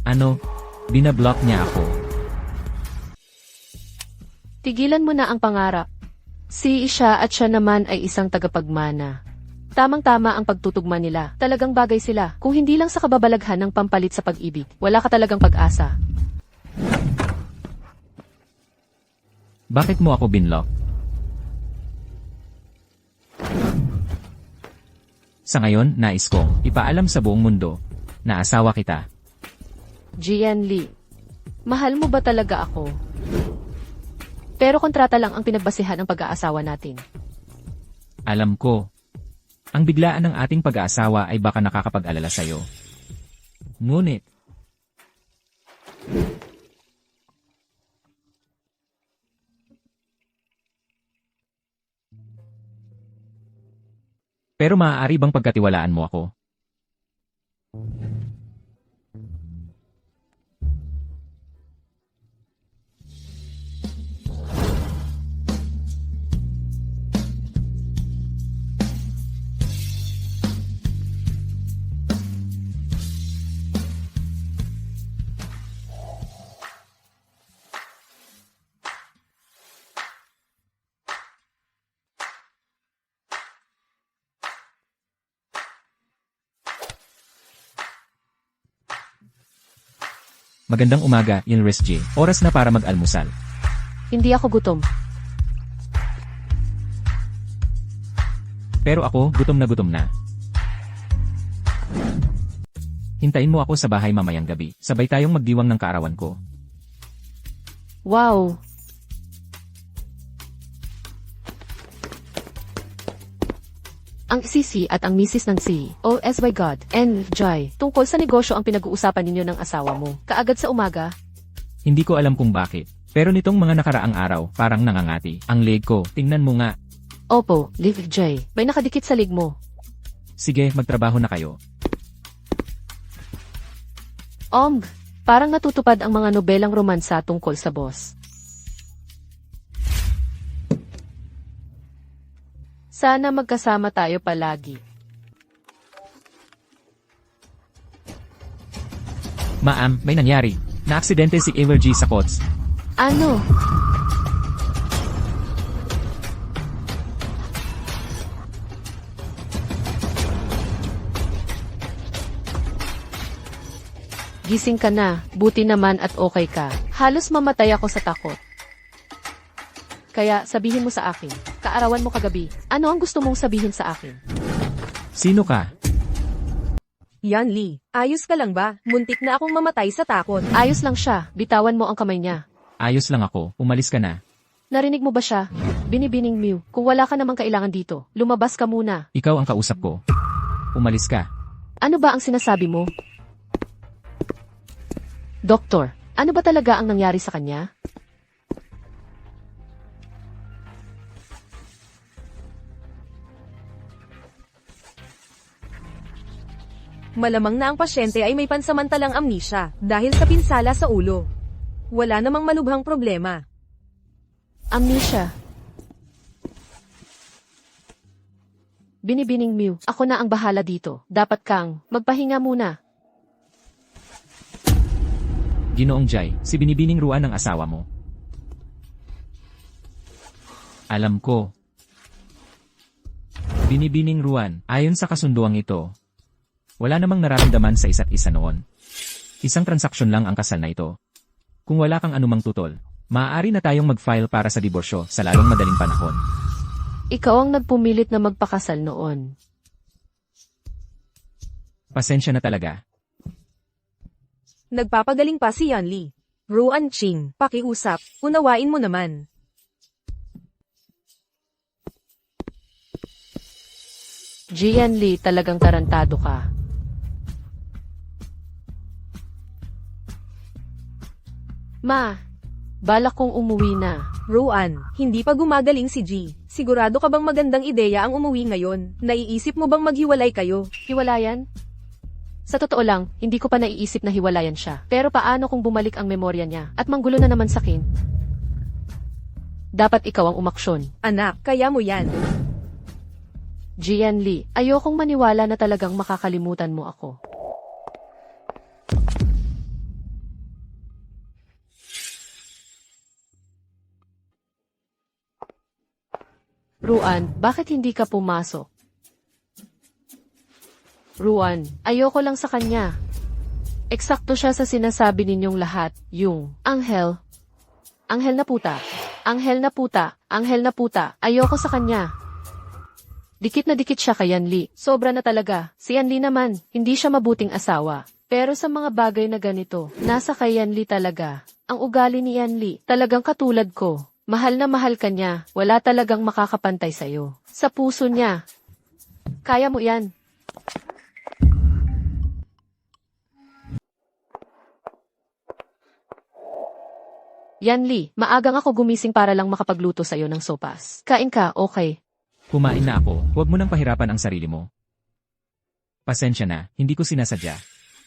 Ano? Binablock niya ako. Tigilan mo na ang pangarap. Si siya at siya naman ay isang tagapagmana. Tamang-tama ang pagtutugma nila. Talagang bagay sila. Kung hindi lang sa kababalaghan ng pampalit sa pag-ibig, wala ka talagang pag-asa. Bakit mo ako binlock? Sa ngayon, nais kong ipaalam sa buong mundo na asawa kita. Jianli, mahal mo ba talaga ako? Pero kontrata lang ang pinagbasihan ng pag-aasawa natin. Alam ko, ang biglaan ng ating pag-aasawa ay baka nakakapag-alala sa'yo. Ngunit, pero maaari bang pagkatiwalaan mo ako? Magandang umaga, Ilres J. Oras na para mag-almusal. Hindi ako gutom. Pero ako, gutom na. Hintayin mo ako sa bahay mamayang gabi. Sabay tayong magdiwang ng kaarawan ko. Wow! Ang sisi at ang misis ng si, oh my God, and Joy, tungkol sa negosyo ang pinag-uusapan ninyo ng asawa mo. Kaagad sa umaga, Hindi ko alam kung bakit. Pero nitong mga nakaraang araw, parang nangangati. Ang leg ko, tingnan mo nga. opo, Liv Joy, may nakadikit sa lig mo. Sige, magtrabaho na kayo. Parang natutupad ang mga nobelang romansa tungkol sa boss. Sana magkasama tayo palagi. Ma'am, may nangyari. Na-aksidente si Evergy sa Cots. Ano? Gising ka na, buti naman at okay ka. Halos mamatay ako sa takot. Kaya sabihin mo sa akin, kaarawan mo kagabi, ano ang gusto mong sabihin sa akin? Sino ka? Yanli, ayos ka lang ba? Muntik na akong mamatay sa takot. Ayos lang siya, bitawan mo ang kamay niya. Ayos lang ako, umalis ka na. Narinig mo ba siya? Binibining Mew, kung wala ka namang kailangan dito, lumabas ka muna. Ikaw ang kausap ko. Umalis ka. Ano ba ang sinasabi mo? Doktor, ano ba talaga ang nangyari sa kanya? Malamang na ang pasyente ay may pansamantalang amnesia dahil sa pinsala sa ulo. Wala namang malubhang problema. Amnesia. Binibining Mew, ako na ang bahala dito. Dapat kang magpahinga muna. Ginoong Jai, si Binibining Ruan ang asawa mo. Alam ko. Binibining Ruan, ayon sa kasunduang ito, wala namang nararamdaman sa isa't isa noon. Isang transaksyon lang ang kasal na ito. Kung wala kang anumang tutol, Maaari na tayong mag-file para sa diborsyo sa lalong madaling panahon. Ikaw ang nagpumilit na magpakasal noon. Pasensya na talaga. Nagpapagaling pa si Yanli. Ruan Ching, pakiusap, unawain mo naman. Jian Li, talagang tarantado ka. Ma, balak kong umuwi na. Ruan, hindi pa gumagaling si G. Sigurado ka bang magandang ideya ang umuwi ngayon? Naiisip mo bang maghiwalay kayo? Hiwalayan? Sa totoo lang, hindi ko pa naiisip na hiwalayan siya. Pero paano kung bumalik ang memorya niya at manggulo na naman sa akin? Dapat ikaw ang umaksyon. Anak, kaya mo yan. Jian Li, ayokong maniwala na talagang makakalimutan mo ako. Ruan, bakit hindi ka pumasok? Ruan, ayoko lang sa kanya. Eksakto siya sa sinasabi ninyong lahat, yung anghel. Anghel na puta. Anghel na puta. Anghel na puta. Ayoko sa kanya. Dikit na dikit siya kay Yanli. Sobra na talaga. Si Yanli naman, hindi siya mabuting asawa. Pero sa mga bagay na ganito, nasa kay Yanli talaga. Ang ugali ni Yanli, talagang katulad ko. Mahal na mahal ka niya. Wala talagang makakapantay sa'yo. Sa puso niya. Kaya mo yan. Yanli, maagang ako gumising para lang makapagluto sa'yo ng sopas. Kain ka, okay? Kumain na ako, huwag mo nang pahirapan ang sarili mo. Pasensya na, hindi ko sinasadya.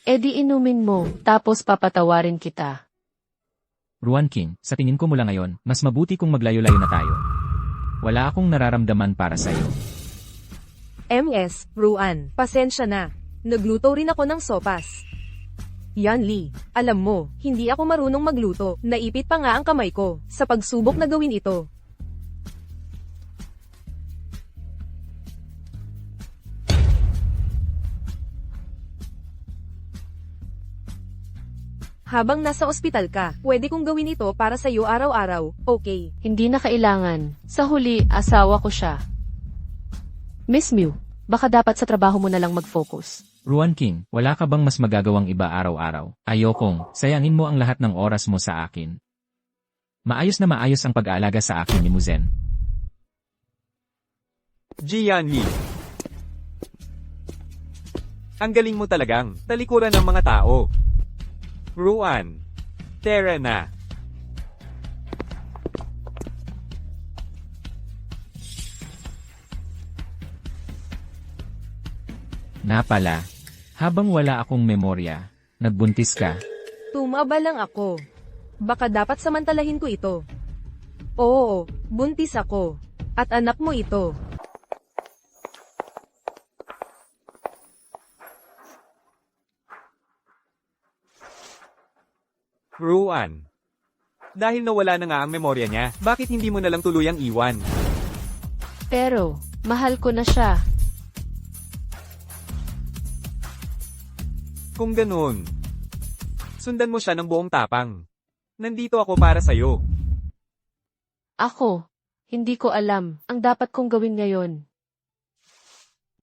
E di inumin mo, tapos papatawarin kita. Ruan King, sa tingin ko mula ngayon, mas mabuti kung maglayo-layo na tayo. Wala akong nararamdaman para sa'yo. MS, Ruan, pasensya na. Nagluto rin ako ng sopas. Yanli, alam mo, hindi ako marunong magluto. Naipit pa nga ang kamay ko sa pagsubok na gawin ito. Habang nasa ospital ka, pwede kong gawin ito para sa iyo araw-araw, okay? Hindi na kailangan. Sa huli, asawa ko siya. Miss Mew, baka dapat sa trabaho mo na lang mag-focus. Ruan King, wala ka bang mas magagawang iba araw-araw? Ayokong, sayangin mo ang lahat ng oras mo sa akin. Maayos na maayos ang pag-aalaga sa akin ni Muzen. Jian Li. Ang galing mo talagang, talikuran ng mga tao. Ruan. Tara na. Napala, habang wala akong memorya, nagbuntis ka. Tumaba lang ako. Baka dapat samantalahin ko ito. Oo, buntis ako. At anak mo ito. Ruan. Dahil nawala na nga ang memorya niya, bakit hindi mo na lang tuluyang iwan? Pero, mahal ko na siya. Kung ganun, sundan mo siya ng buong tapang. Nandito ako para sa'yo. Ako, hindi ko alam ang dapat kong gawin ngayon.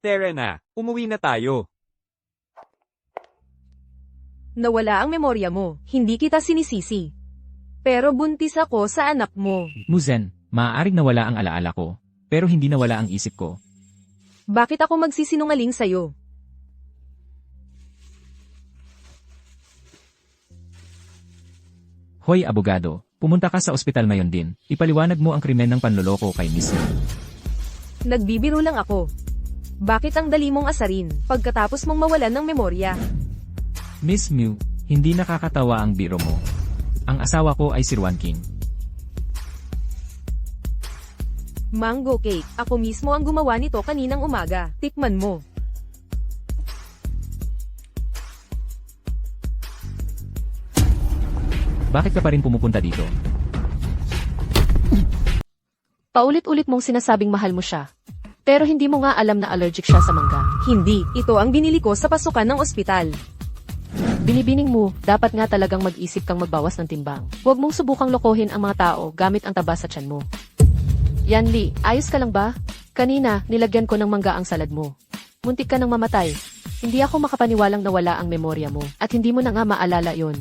Tara na, umuwi na tayo. Nawala ang memorya mo, hindi kita sinisisi. Pero buntis ako sa anak mo. Muzen, maaaring nawala ang alaala ko, pero hindi nawala ang isip ko. Bakit ako magsisinungaling sa'yo? Hoy abogado, pumunta ka sa ospital ngayon din, ipaliwanag mo ang krimen ng panloloko kay Miss Mew. Nagbibiro lang ako. Bakit ang dali mong asarin pagkatapos mong mawalan ng memorya? Miss Mew, hindi nakakatawa ang biro mo. Ang asawa ko ay si Ruan King. Mango cake. Ako mismo ang gumawa nito kaninang umaga. Tikman mo. Bakit ka pa rin pumupunta dito? Paulit-ulit mong sinasabing mahal mo siya. Pero hindi mo nga alam na allergic siya sa mangga. Hindi, ito ang binili ko sa pasukan ng ospital. Binibining mo, dapat nga talagang mag-isip kang magbawas ng timbang. Huwag mong subukang lokohin ang mga tao gamit ang taba sa tiyan mo. Yanli, ayos ka lang ba? Kanina, nilagyan ko ng mangga ang salad mo. Muntik ka nang mamatay. Hindi ako makapaniwalang nawala ang memorya mo, at hindi mo na nga maalala yon.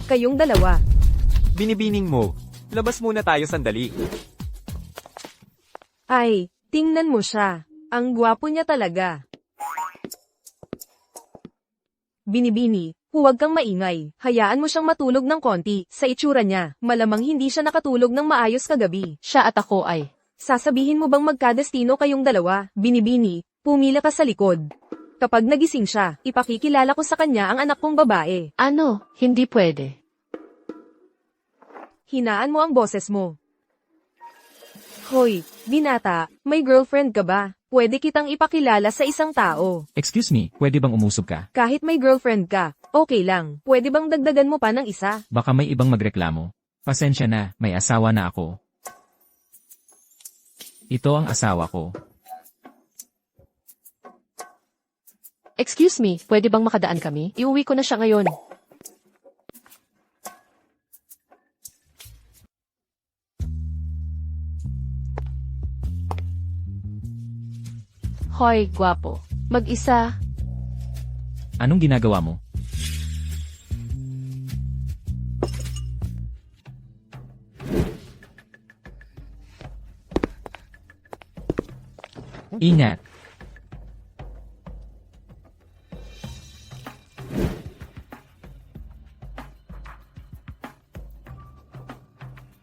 Kayong dalawa. Binibining mo. Labas muna tayo sandali. Ay, tingnan mo siya. Ang gwapo niya talaga. Binibini, huwag kang maingay. Hayaan mo siyang matulog ng konti. Sa itsura niya, malamang hindi siya nakatulog ng maayos kagabi. Siya at ako ay, Sasabihin mo bang magkadestino kayong dalawa? Binibini, pumila ka sa likod. Kapag nagising siya, ipakikilala ko sa kanya ang anak kong babae. ano, hindi pwede. Hinaan mo ang boses mo. Hoy, binata, may girlfriend ka ba? Pwede kitang ipakilala sa isang tao. Excuse me, pwede bang umusob ka? Kahit may girlfriend ka, okay lang. Pwede bang dagdagan mo pa ng isa? Baka may ibang magreklamo. Pasensya na, may asawa na ako. Ito ang asawa ko. Excuse me, pwede bang makadaan kami? Iuwi ko na siya ngayon. Hoy, gwapo. Mag-isa. Anong ginagawa mo? Ingat.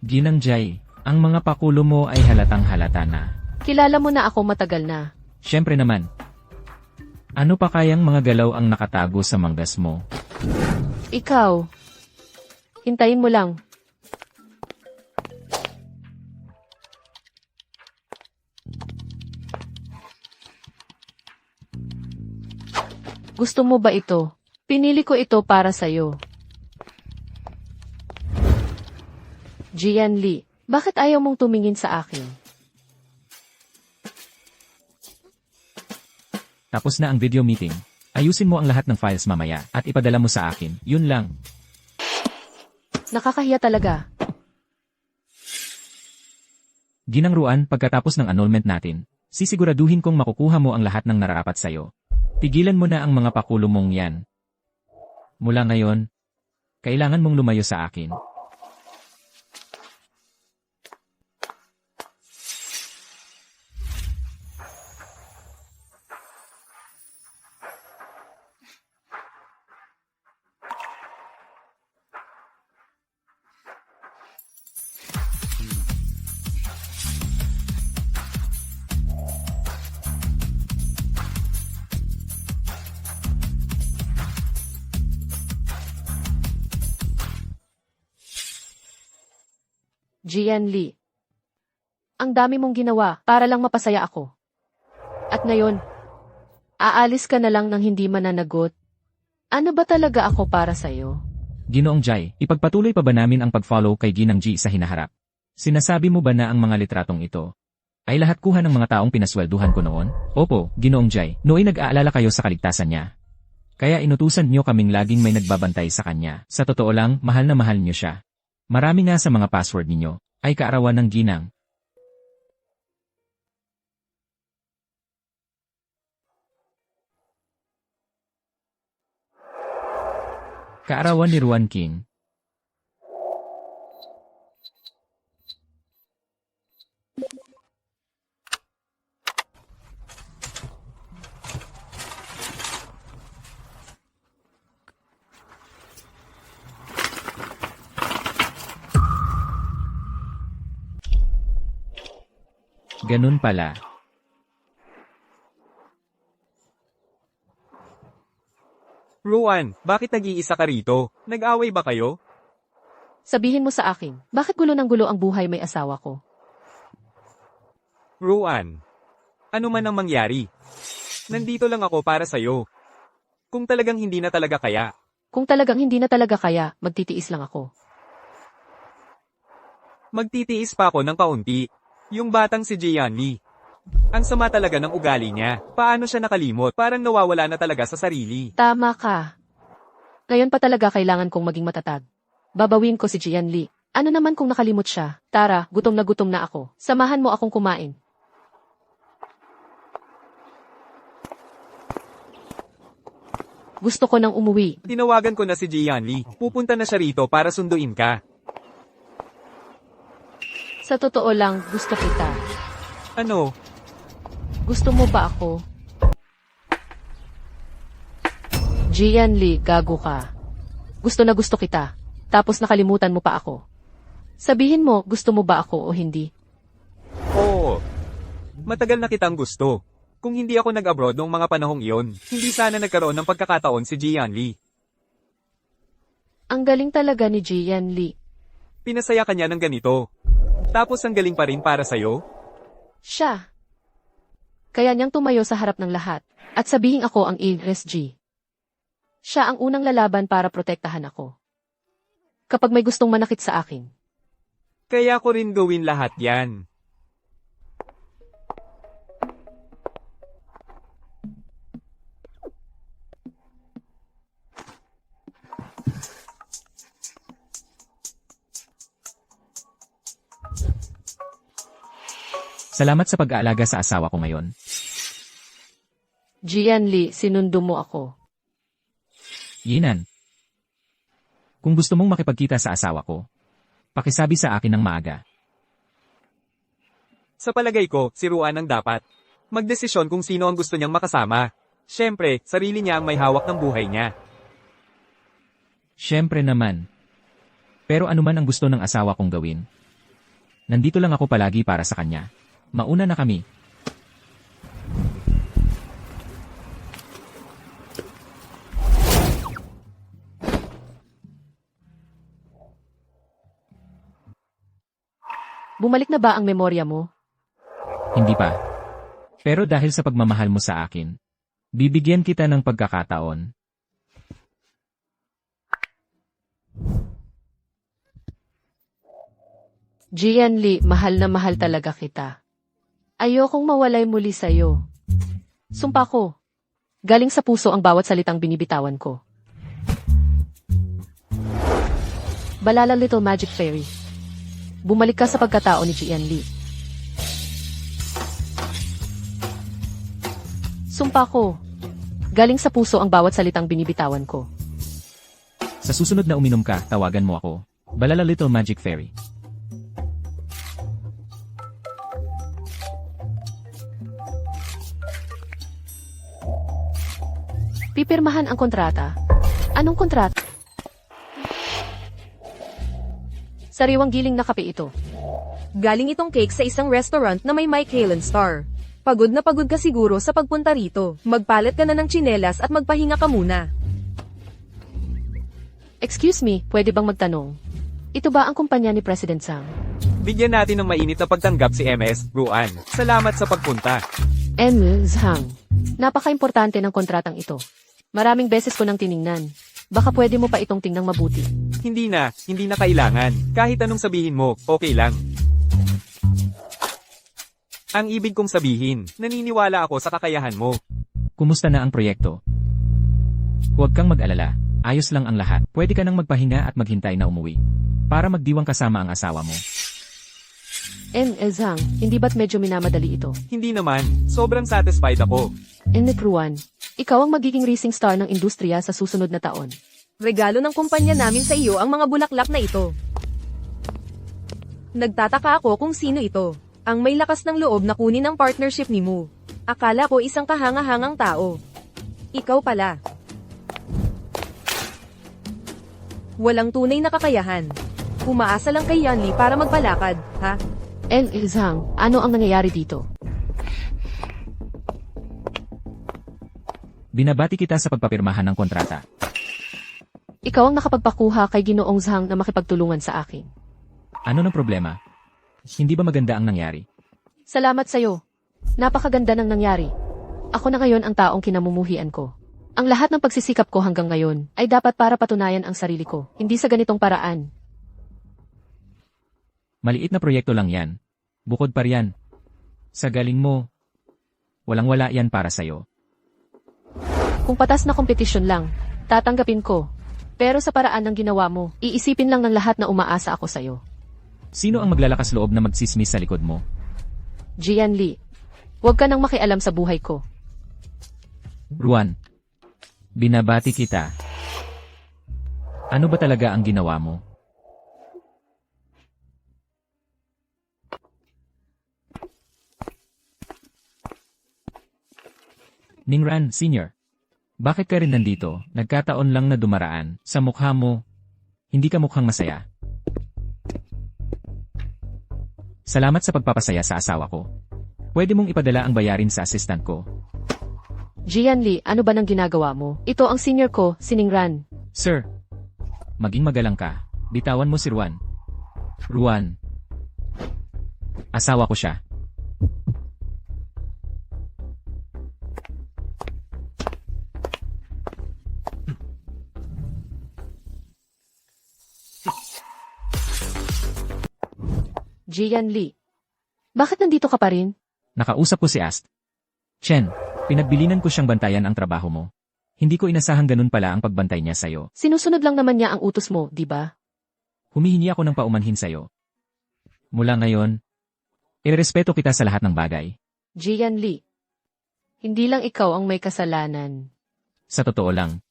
Ginang Jai, ang mga pakulo mo ay halatang halata na. Kilala mo na ako matagal na. Siyempre naman. Ano pa kayang mga galaw ang nakatago sa manggas mo? Ikaw. Hintayin mo lang. Gusto mo ba ito? Pinili ko ito para sa'yo. Jian Li, bakit ayaw mong tumingin sa akin? Tapos na ang video meeting. Ayusin mo ang lahat ng files mamaya at ipadala mo sa akin. Yun lang. Nakakahiya talaga. Ginang Ruan, pagkatapos ng annulment natin, sisiguraduhin kong makukuha mo ang lahat ng nararapat sa'yo. Tigilan mo na ang mga pakulo mong yan. Mula ngayon, kailangan mong lumayo sa akin. Jian Li. Ang dami mong ginawa para lang mapasaya ako. At ngayon, aalis ka na lang nang hindi mananagot. Ano ba talaga ako para sa'yo? Ginoong Jai, ipagpatuloy pa ba namin ang pag-follow kay Ginang G sa hinaharap? Sinasabi mo ba na ang mga litratong ito ay lahat kuha ng mga taong pinaswelduhan ko noon? Opo, Ginoong Jai, nooy nag-aalala kayo sa kaligtasan niya. Kaya inutusan niyo kaming laging may nagbabantay sa kanya. Sa totoo lang, mahal na mahal niyo siya. Marami nga sa mga password ninyo ay kaarawan ng ginang. Kaarawan ni Ruan King. Ganun pala. Ruan, bakit nag-iisa ka rito? Nag-away ba kayo? Sabihin mo sa akin, bakit gulo ng gulo ang buhay may asawa ko? Ruan, ano man ang mangyari? Nandito lang ako para sa'yo. Kung talagang hindi na talaga kaya. Kung talagang hindi na talaga kaya, magtitiis lang ako. Magtitiis pa ako ng kaunti. Yung batang si Jian Lee. Ang sama talaga ng ugali niya. Paano siya nakalimot? Parang nawawala na talaga sa sarili. Tama ka. Ngayon pa talaga kailangan kong maging matatag. Babawin ko si Jian Lee. Ano naman kung nakalimot siya? Tara, gutom na ako. Samahan mo akong kumain. Gusto ko nang umuwi. Tinawagan ko na si Jian Lee. Pupunta na siya rito para sunduin ka. Sa totoo lang, gusto kita. Ano? Gusto mo ba ako? Jian Lee, gago ka. Gusto na gusto kita. Tapos nakalimutan mo pa ako. Sabihin mo, gusto mo ba ako o hindi? Oo. Matagal na kitang gusto. Kung hindi ako nag-abroad noong mga panahong iyon, hindi sana nagkaroon ng pagkakataon si Jian Lee. Ang galing talaga ni Jian Lee. Pinasaya ka niya ng ganito. Tapos ang galing pa rin para sa'yo? Siya. Kaya niyang tumayo sa harap ng lahat. At sabihing ako ang ESG. Siya ang unang lalaban para protektahan ako. Kapag may gustong manakit sa akin. Kaya ko rin gawin lahat yan. Salamat sa pag-aalaga sa asawa ko ngayon. Jian Lee, sinundo mo ako. Yinan. Kung gusto mong makipagkita sa asawa ko, pakisabi sa akin ng maaga. Sa palagay ko, si Ruan ang dapat. Magdesisyon kung sino ang gusto niyang makasama. Siyempre, sarili niya ang may hawak ng buhay niya. Siyempre naman. Pero ano man ang gusto ng asawa kong gawin. Nandito lang ako palagi para sa kanya. Mauna na kami. Bumalik na ba ang memorya mo? Hindi pa. Pero dahil sa pagmamahal mo sa akin, bibigyan kita ng pagkakataon. Jian Lee, mahal na mahal talaga kita. Ayokong mawalay muli sa'yo. Sumpa ko. Galing sa puso ang bawat salitang binibitawan ko. Balala Little Magic Fairy. Bumalik ka sa pagkatao ni Jian Lee. Sumpa ko. Galing sa puso ang bawat salitang binibitawan ko. Sa susunod na uminom ka, tawagan mo ako. Balala Little Magic Fairy. Pipirmahan ang kontrata. Anong kontrata? Sariwang giling na kape ito. Galing itong cake sa isang restaurant na may Michelin star. Pagod na pagod ka siguro sa pagpunta rito. Magpalit ka na ng tsinelas at magpahinga ka muna. Excuse me, pwede bang magtanong? Ito ba ang kumpanya ni President Sang? Bigyan natin ng mainit na pagtanggap si MS, Ruan. Salamat sa pagpunta. Zhang. Napaka-importante ng kontratang ito. Maraming beses ko nang tiningnan. Baka pwede mo pa itong tingnang mabuti. Hindi na kailangan. Kahit anong sabihin mo, okay lang. Ang ibig kong sabihin, naniniwala ako sa kakayahan mo. Kumusta na ang proyekto? Huwag kang mag-alala. Ayos lang ang lahat. Pwede ka nang magpahinga at maghintay na umuwi. Para magdiwang kasama ang asawa mo. Zhang, hindi ba't medyo minamadali ito? Hindi naman, sobrang satisfied ako. Ruan, ikaw ang magiging rising star ng industriya sa susunod na taon. Regalo ng kumpanya namin sa iyo ang mga bulaklak na ito. Nagtataka ako kung sino ito. Ang may lakas ng loob na kunin ang partnership ni Mu. Akala ko isang kahanga-hangang tao. Ikaw pala. Walang tunay na kakayahan. Umaasa lang kay Yanli para magpalakad, ha? Zhang, ano ang nangyayari dito? Binabati kita sa pagpapirmahan ng kontrata. Ikaw ang nakapagpakuha kay Ginoong Zhang na makipagtulungan sa akin. Ano ng problema? Hindi ba maganda ang nangyari? Salamat sa'yo. Napakaganda ng nangyari. Ako na ngayon ang taong kinamumuhian ko. Ang lahat ng pagsisikap ko hanggang ngayon ay dapat para patunayan ang sarili ko, hindi sa ganitong paraan. Maliit na proyekto lang yan. Bukod pa riyan. Sa galing mo, walang-wala yan para sa'yo. Kung patas na kompetisyon lang, tatanggapin ko. Pero sa paraan ng ginawa mo, iisipin lang ng lahat na umaasa ako sa'yo. Sino ang maglalakas loob na magsismis sa likod mo? Jian Li, huwag ka nang makialam sa buhay ko. Ruan, binabati kita. Ano ba talaga ang ginawa mo? Ningran, Sr. Bakit ka rin nandito? Nagkataon lang na dumaraan. Sa mukha mo, hindi ka mukhang masaya. Salamat sa pagpapasaya sa asawa ko. Pwede mong ipadala ang bayarin sa assistant ko. Jian Li, ano ba nang ginagawa mo? Ito ang senior ko, si Ningran. Sir, maging magalang ka. Bitawan mo si Ruan. Ruan. Asawa ko siya. Jian Li. Bakit nandito ka pa rin? Nakausap ko si Ast. Chen, pinagbilinan ko siyang bantayan ang trabaho mo. Hindi ko inasahang ganun pala ang pagbantay niya sa'yo. Sinusunod lang naman niya ang utos mo, di ba? Humihingi ako ng paumanhin sa'yo. Mula ngayon, irerespeto kita sa lahat ng bagay. Jian Li. Hindi lang ikaw ang may kasalanan. Sa totoo lang.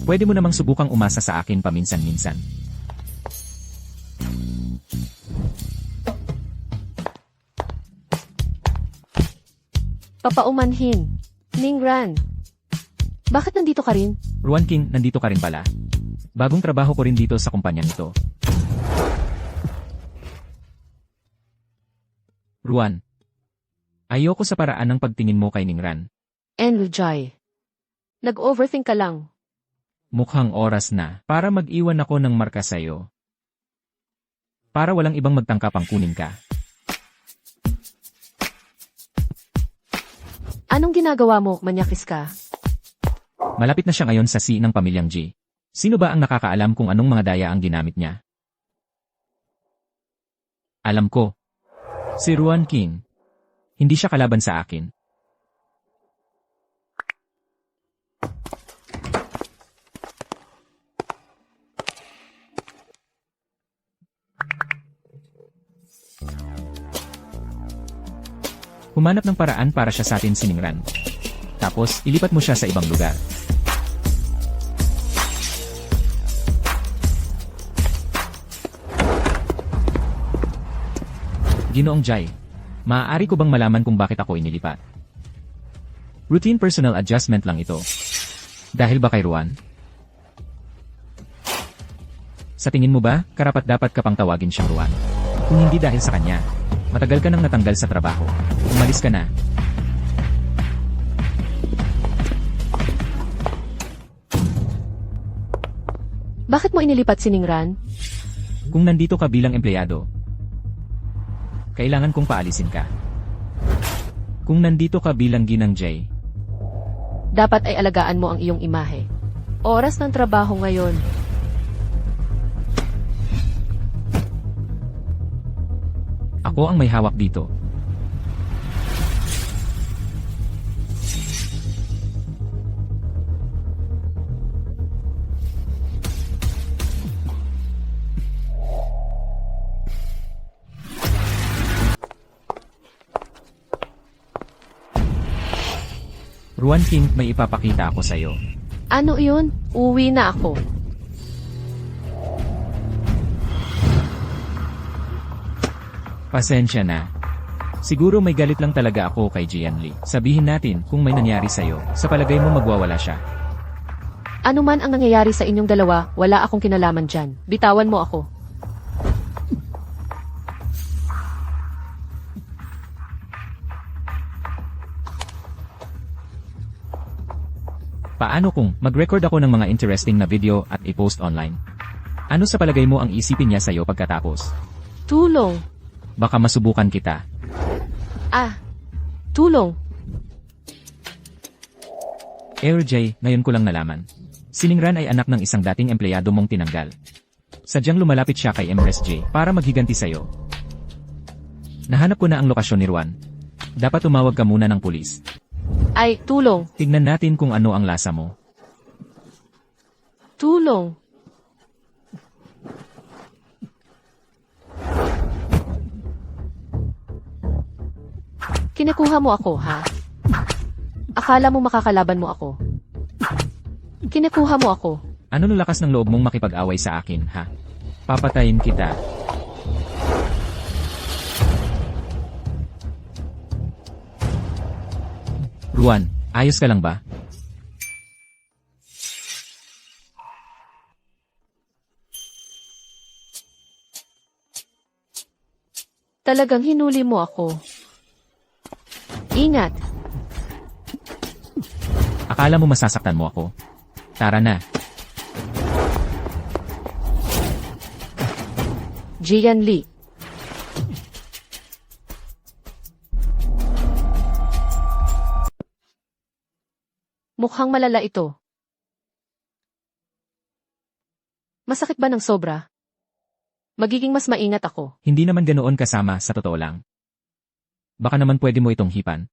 Pwede mo namang subukang umasa sa akin paminsan-minsan. Papaumanhin. Ningran. Bakit nandito ka rin? Ruan King, nandito ka rin pala. Bagong trabaho ko rin dito sa kumpanya nito. Ruan. Ayoko sa paraan ng pagtingin mo kay Ningran. Enlujay. Nag-overthink ka lang. Mukhang oras na para mag-iwan ako ng marka sa'yo. Para walang ibang magtangkapang kunin ka. Anong ginagawa mo, manyakis ka? Malapit na siya ngayon sa C ng pamilyang G. Sino ba ang nakakaalam kung anong mga daya ang ginamit niya? Alam ko. Si Ruan King. Hindi siya kalaban sa akin. Humanap ng paraan para siya sa atin siningran. Tapos, ilipat mo siya sa ibang lugar. Ginoong Jai, maaari ko bang malaman kung bakit ako inilipat? Routine personal adjustment lang ito. Dahil ba kay Ruan? Sa tingin mo ba, karapat-dapat ka pang tawagin siyang Ruan? Kung hindi dahil sa kanya, matagal ka nang natanggal sa trabaho. Umalis ka na. Bakit mo inilipat si Ningran? Kung nandito ka bilang empleyado, kailangan kong paalisin ka. Kung nandito ka bilang ginang Jay, Dapat ay alagaan mo ang iyong imahe. Oras ng trabaho ngayon. ako ang may hawak dito. Ruan King, may ipapakita ako sa'yo. Ano iyon? Uwi na ako. Pasensya na. Siguro may galit lang talaga ako kay Jian Li. Sabihin natin kung may nangyari sa'yo, sa palagay mo magwawala siya. Ano man ang nangyayari sa inyong dalawa, wala akong kinalaman dyan. Bitawan mo ako. Paano kung mag-record ako ng mga interesting na video at i-post online? Ano sa palagay mo ang isipin niya sa'yo pagkatapos? Tulong. Baka masubukan kita. Tulong. RJ, ngayon ko lang nalaman. Si Ningran ay anak ng isang dating empleyado mong tinanggal. Sadyang lumalapit siya kay MRSJ para maghiganti sa'yo. Nahanap ko na ang lokasyon ni Ruan. Dapat tumawag ka muna ng pulis. Ay, tulong. Tignan natin kung ano ang lasa mo. Tulong. Kinukuha mo ako, ha? Akala mo makakalaban mo ako. Kinukuha mo ako. Ano no lakas ng loob mong makipag-away sa akin, ha? Papatayin kita. Ruan, ayos ka lang ba? Talagang hinuli mo ako. Ingat. Akala mo masasaktan mo ako? Tara na. Jian Lee. Mukhang malala ito. Masakit ba ng sobra? Magiging mas maingat ako. Hindi naman ganoon kasama sa totoo lang. Baka naman pwede mo itong hipan.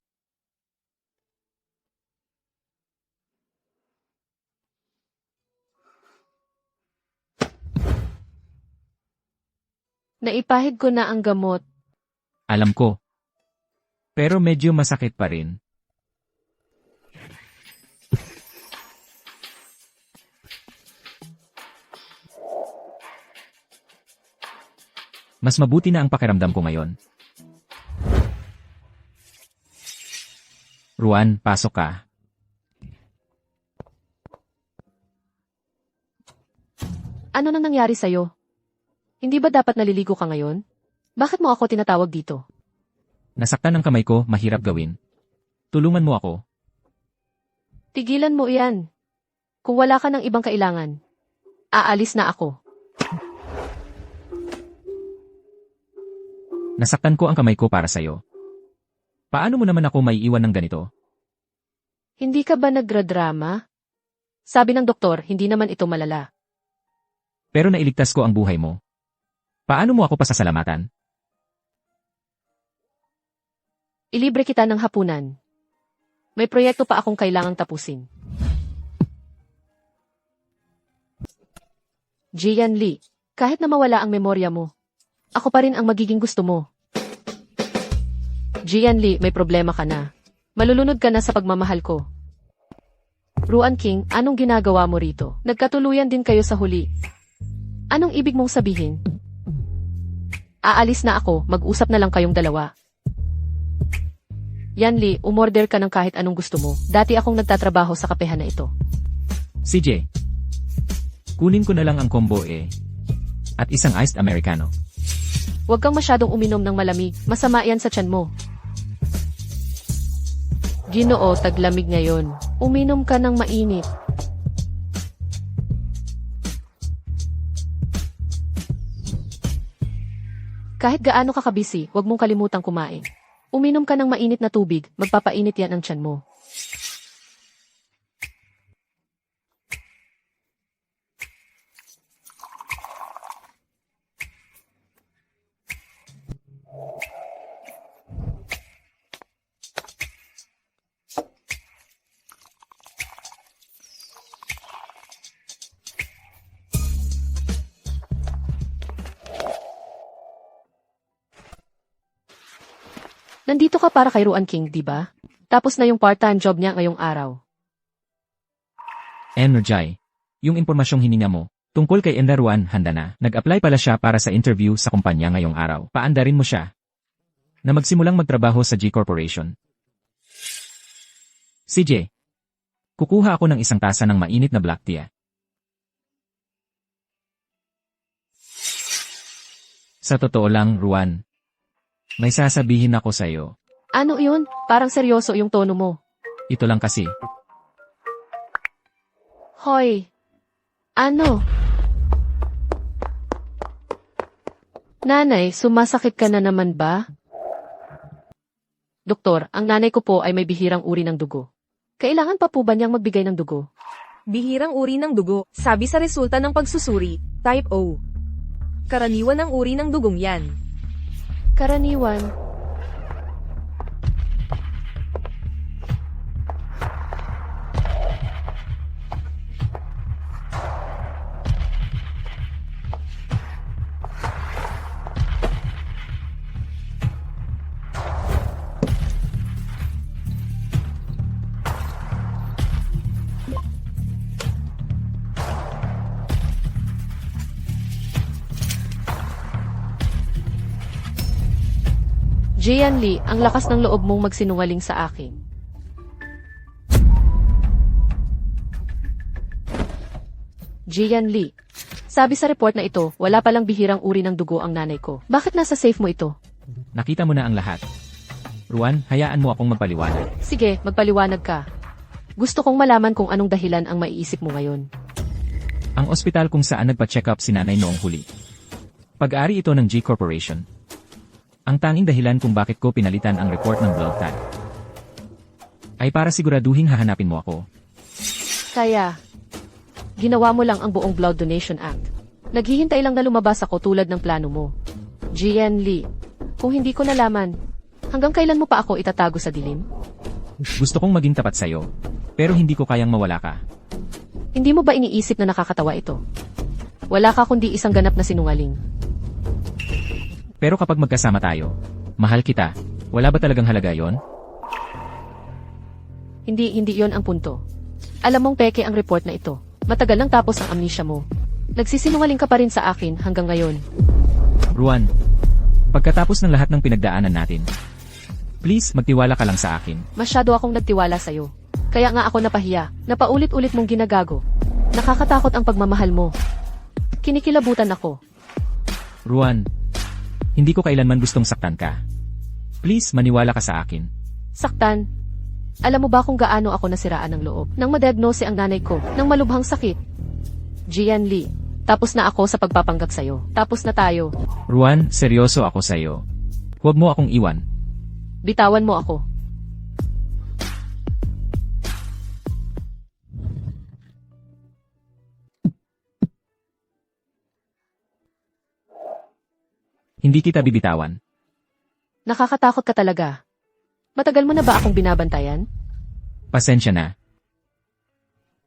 Naipahid ko na ang gamot. Alam ko. Pero medyo masakit pa rin. Mas mabuti na ang pakiramdam ko ngayon. Ruan, pasok ka. Ano nang nangyari sa'yo? Hindi ba dapat naliligo ka ngayon? Bakit mo ako tinatawag dito? Nasaktan ang kamay ko, mahirap gawin. Tulungan mo ako. Tigilan mo iyan. Kung wala ka ng ibang kailangan, aalis na ako. Nasaktan ko ang kamay ko para sa'yo. Paano mo naman ako maiiwan ng ganito? Hindi ka ba nagradrama? Sabi ng doktor, hindi naman ito malala. Pero nailigtas ko ang buhay mo. Paano mo ako pasasalamatan? Ilibre kita ng hapunan. May proyekto pa akong kailangang tapusin. Jian Lee, kahit na mawala ang memorya mo, ako pa rin ang magiging gusto mo. Jian Lee, may problema ka na. Malulunod ka na sa pagmamahal ko. Ruan King, anong ginagawa mo rito? Nagkatuluyan din kayo sa huli. Anong ibig mong sabihin? Aalis na ako, mag-usap na lang kayong dalawa. Yan Lee, umorder ka ng kahit anong gusto mo. Dati akong nagtatrabaho sa kapehan na ito. CJ, kunin ko na lang ang combo at isang iced americano. Huwag kang masyadong uminom ng malamig, masama yan sa tiyan mo. Ginoo, taglamig ngayon. Uminom ka ng mainit. Kahit gaano ka kabisi, huwag mong kalimutang kumain. Uminom ka ng mainit na tubig, magpapainit yan ang tiyan mo. Nandito ka para kay Ruan King, di ba? Tapos na yung part-time job niya ngayong araw. Energy. Yung impormasyong hininga mo, tungkol kay Endaruan, handa na. Nag-apply pala siya para sa interview sa kumpanya ngayong araw. Paandarin mo siya na magsimulang magtrabaho sa G Corporation. CJ, kukuha ako ng isang tasa ng mainit na black tea. Sa totoo lang, Ruan, may sasabihin ako sa'yo. Ano yun? Parang seryoso yung tono mo. Ito lang kasi. Hoy. Ano? Nanay, sumasakit ka na naman ba? Doktor, ang nanay ko po ay may bihirang uri ng dugo. Kailangan pa po ba niyang magbigay ng dugo? Bihirang uri ng dugo, sabi sa resulta ng pagsusuri, Type O. Karaniwan ang uri ng dugong yan. Karaniwan. Jian Lee, ang lakas ng loob mong magsinungaling sa akin. Jian Lee. Sabi sa report na ito, wala palang bihirang uri ng dugo ang nanay ko. Bakit nasa safe mo ito? Nakita mo na ang lahat. Ruan, hayaan mo akong magpaliwanag. Sige, magpaliwanag ka. Gusto kong malaman kung anong dahilan ang maiisip mo ngayon. Ang ospital kung saan nagpa-check up si nanay noong huli. Pag-ari ito ng G Corporation. Ang tanging dahilan kung bakit ko pinalitan ang report ng blood tag ay para siguraduhing hahanapin mo ako. Kaya, ginawa mo lang ang buong Blood Donation Act. Naghihintay lang na lumabas ako tulad ng plano mo. Jian Lee, kung hindi ko nalaman, hanggang kailan mo pa ako itatago sa dilim? Gusto kong maging tapat sa'yo, pero hindi ko kayang mawala ka. Hindi mo ba iniisip na nakakatawa ito? Wala ka kundi isang ganap na sinungaling. Pero kapag magkasama tayo, mahal kita, wala ba talagang halaga yon? Hindi yon ang punto. Alam mong peke ang report na ito. Matagal nang tapos ang amnesia mo. Nagsisinungaling ka pa rin sa akin hanggang ngayon. Ruan, pagkatapos ng lahat ng pinagdaanan natin, please magtiwala ka lang sa akin. Masyado akong nagtiwala sa'yo. Kaya nga ako napahiya, napaulit-ulit mong ginagago. Nakakatakot ang pagmamahal mo. Kinikilabutan ako. Ruan, hindi ko kailanman gustong saktan ka. Please maniwala ka sa akin. Saktan. Alam mo ba kung gaano ako nasiraan ng loob nang madiagnose ang nanay ko ng malubhang sakit? Jian Lee, tapos na ako sa pagpapanggap sa'yo. Tapos na tayo. Ruan, seryoso ako sa'yo. Huwag mo akong iwan. Bitawan mo ako. Hindi kita bibitawan. Nakakatakot ka talaga. Matagal mo na ba akong binabantayan? Pasensya na.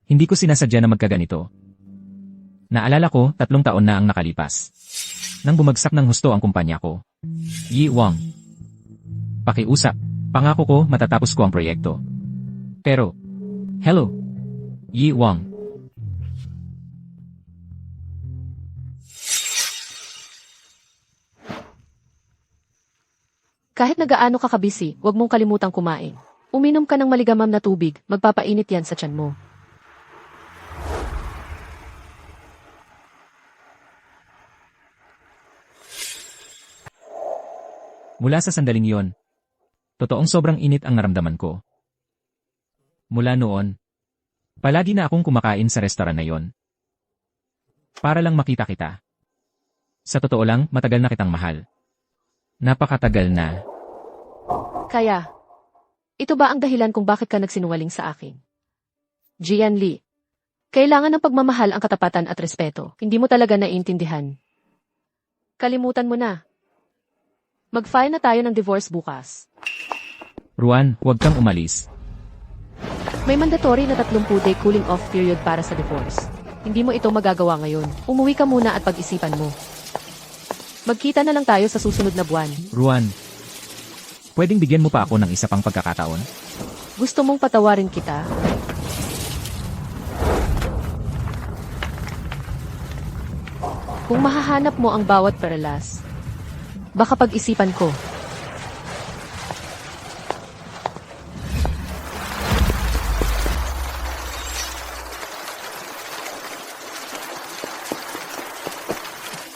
Hindi ko sinasadya na magkaganito. Naalala ko, 3 taon na ang nakalipas. Nang bumagsak ng husto ang kumpanya ko. Yi Wang. Pakiusap. Pangako ko matatapos ko ang proyekto. Pero, hello, Yi Wang. Kahit nagaano ka kabisi, huwag mong kalimutang kumain. Uminom ka ng maligamam na tubig, magpapainit yan sa tiyan mo. Mula sa sandaling yon, totoong sobrang init ang naramdaman ko. Mula noon, palagi na akong kumakain sa restoran na yon. Para lang makita kita. Sa totoo lang, matagal na kitang mahal. Napakatagal na. Kaya, ito ba ang dahilan kung bakit ka nagsinungaling sa akin? Jian Lee, kailangan ng pagmamahal ang katapatan at respeto. Hindi mo talaga naiintindihan. Kalimutan mo na. Mag-file na tayo ng divorce bukas. Ruan, huwag kang umalis. May mandatory na 30-day cooling off period para sa divorce. Hindi mo ito magagawa ngayon. Umuwi ka muna at pag-isipan mo. Magkita na lang tayo sa susunod na buwan. Ruan, pwedeng bigyan mo pa ako ng isa pang pagkakataon? Gusto mong patawarin kita? Kung mahahanap mo ang bawat paralas, baka pag-isipan ko.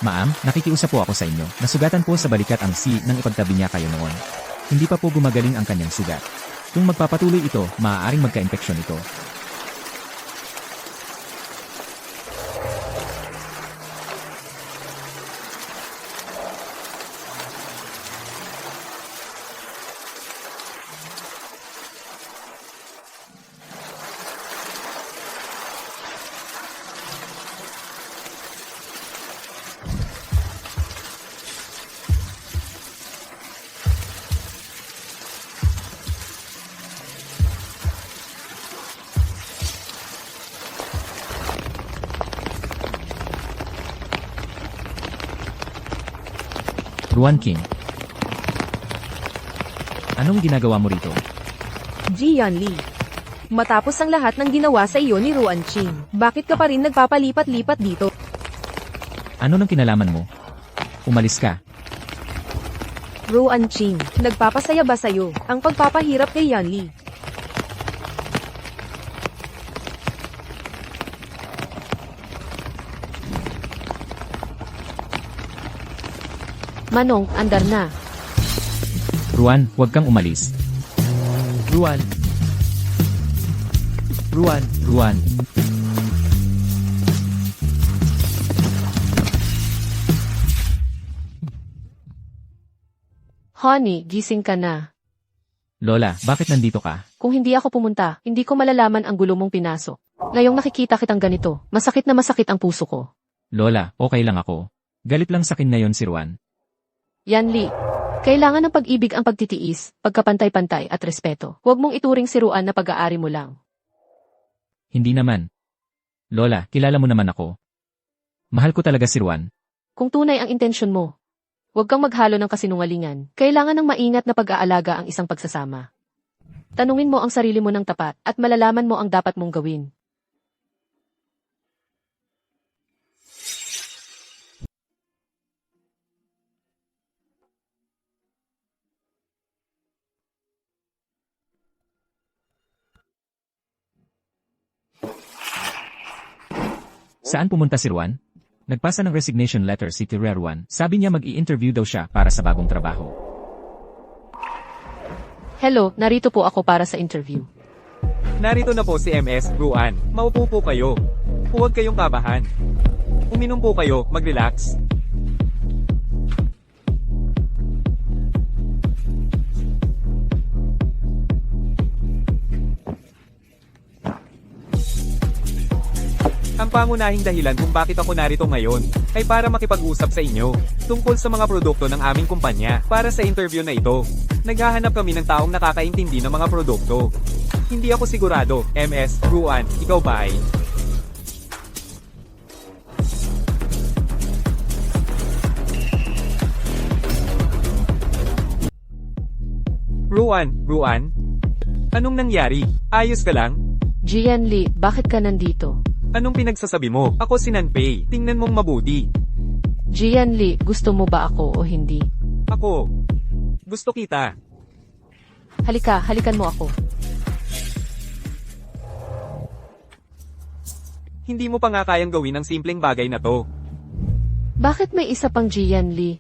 Ma'am, nakikiusap po ako sa inyo. Nasugatan po sa balikat ang C nang ipagtabi niya kayo noon. Hindi pa po gumagaling ang kanyang sugat. Kung magpapatuloy ito, maaaring magka-impeksyon ito. Ruan King. Anong ginagawa mo rito? Jian Li. Matapos ang lahat ng ginawa sa iyo ni Ruan Qing, bakit ka pa rin nagpapalipat-lipat dito? Ano nang kinalaman mo? Umalis ka. Ruan Qing, nagpapasaya ba sa'yo ang pagpapahirap kay Yan Li? Manong, andar na. Ruan, huwag kang umalis. Ruan. Ruan, Ruan. Honey, gising ka na. Lola, bakit nandito ka? Kung hindi ako pumunta, hindi ko malalaman ang gulo mong pinasok. Ngayong nakikita kitang ganito, masakit na masakit ang puso ko. Lola, okay lang ako. Galit lang sa akin ngayon si Ruan. Yan Li, kailangan ng pag-ibig ang pagtitiis, pagkapantay-pantay at respeto. Huwag mong ituring si Ruan na pag-aari mo lang. Hindi naman. Lola, kilala mo naman ako. Mahal ko talaga si Ruan. Kung tunay ang intensyon mo, huwag kang maghalo ng kasinungalingan. Kailangan ng maingat na pag-aalaga ang isang pagsasama. Tanungin mo ang sarili mo ng tapat at malalaman mo ang dapat mong gawin. Saan pumunta si Ruan? Nagpasa ng resignation letter si Ruan. Sabi niya mag-i-interview daw siya para sa bagong trabaho. Hello, narito po ako para sa interview. Narito na po si MS Ruan. Maupo po kayo. Huwag kayong kabahan. Uminom po kayo, mag-relax. Ang pangunahing dahilan kung bakit ako narito ngayon ay para makipag-usap sa inyo tungkol sa mga produkto ng aming kumpanya. Para sa interview na ito, naghahanap kami ng taong nakakaintindi ng mga produkto. Hindi ako sigurado, MS Ruan, ikaw ba ay? Ruan? Anong nangyari? Ayos ka lang? Jian Li, bakit ka nandito? Anong pinagsasabi mo? Ako si Nanpei. Tingnan mong mabuti. Jian Li, gusto mo ba ako o hindi? Ako. Gusto kita. Halika, halikan mo ako. Hindi mo pa nga kayang gawin ang simpleng bagay na to. Bakit may isa pang Jian Li?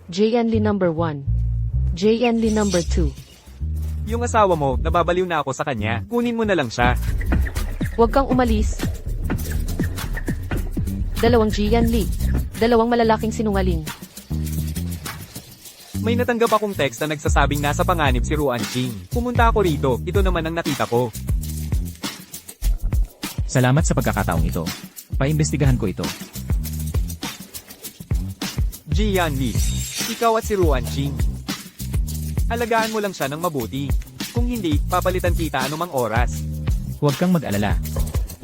Jian Li number 1. Jian Li number 2. Yung asawa mo, nababaliw na ako sa kanya. Kunin mo na lang siya. Huwag kang umalis. Dalawang Jian Li. Dalawang malalaking sinungaling. May natanggap akong text na nagsasabing nasa panganib si Ruan Qing. Pumunta ako rito. Ito naman ang nakita ko. Salamat sa pagkakataong ito. Paimbestigahan ko ito. Jian Li. Ikaw at si Ruan Qing. Alagaan mo lang siya ng mabuti. Kung hindi, papalitan kita anumang oras. Huwag kang mag-alala.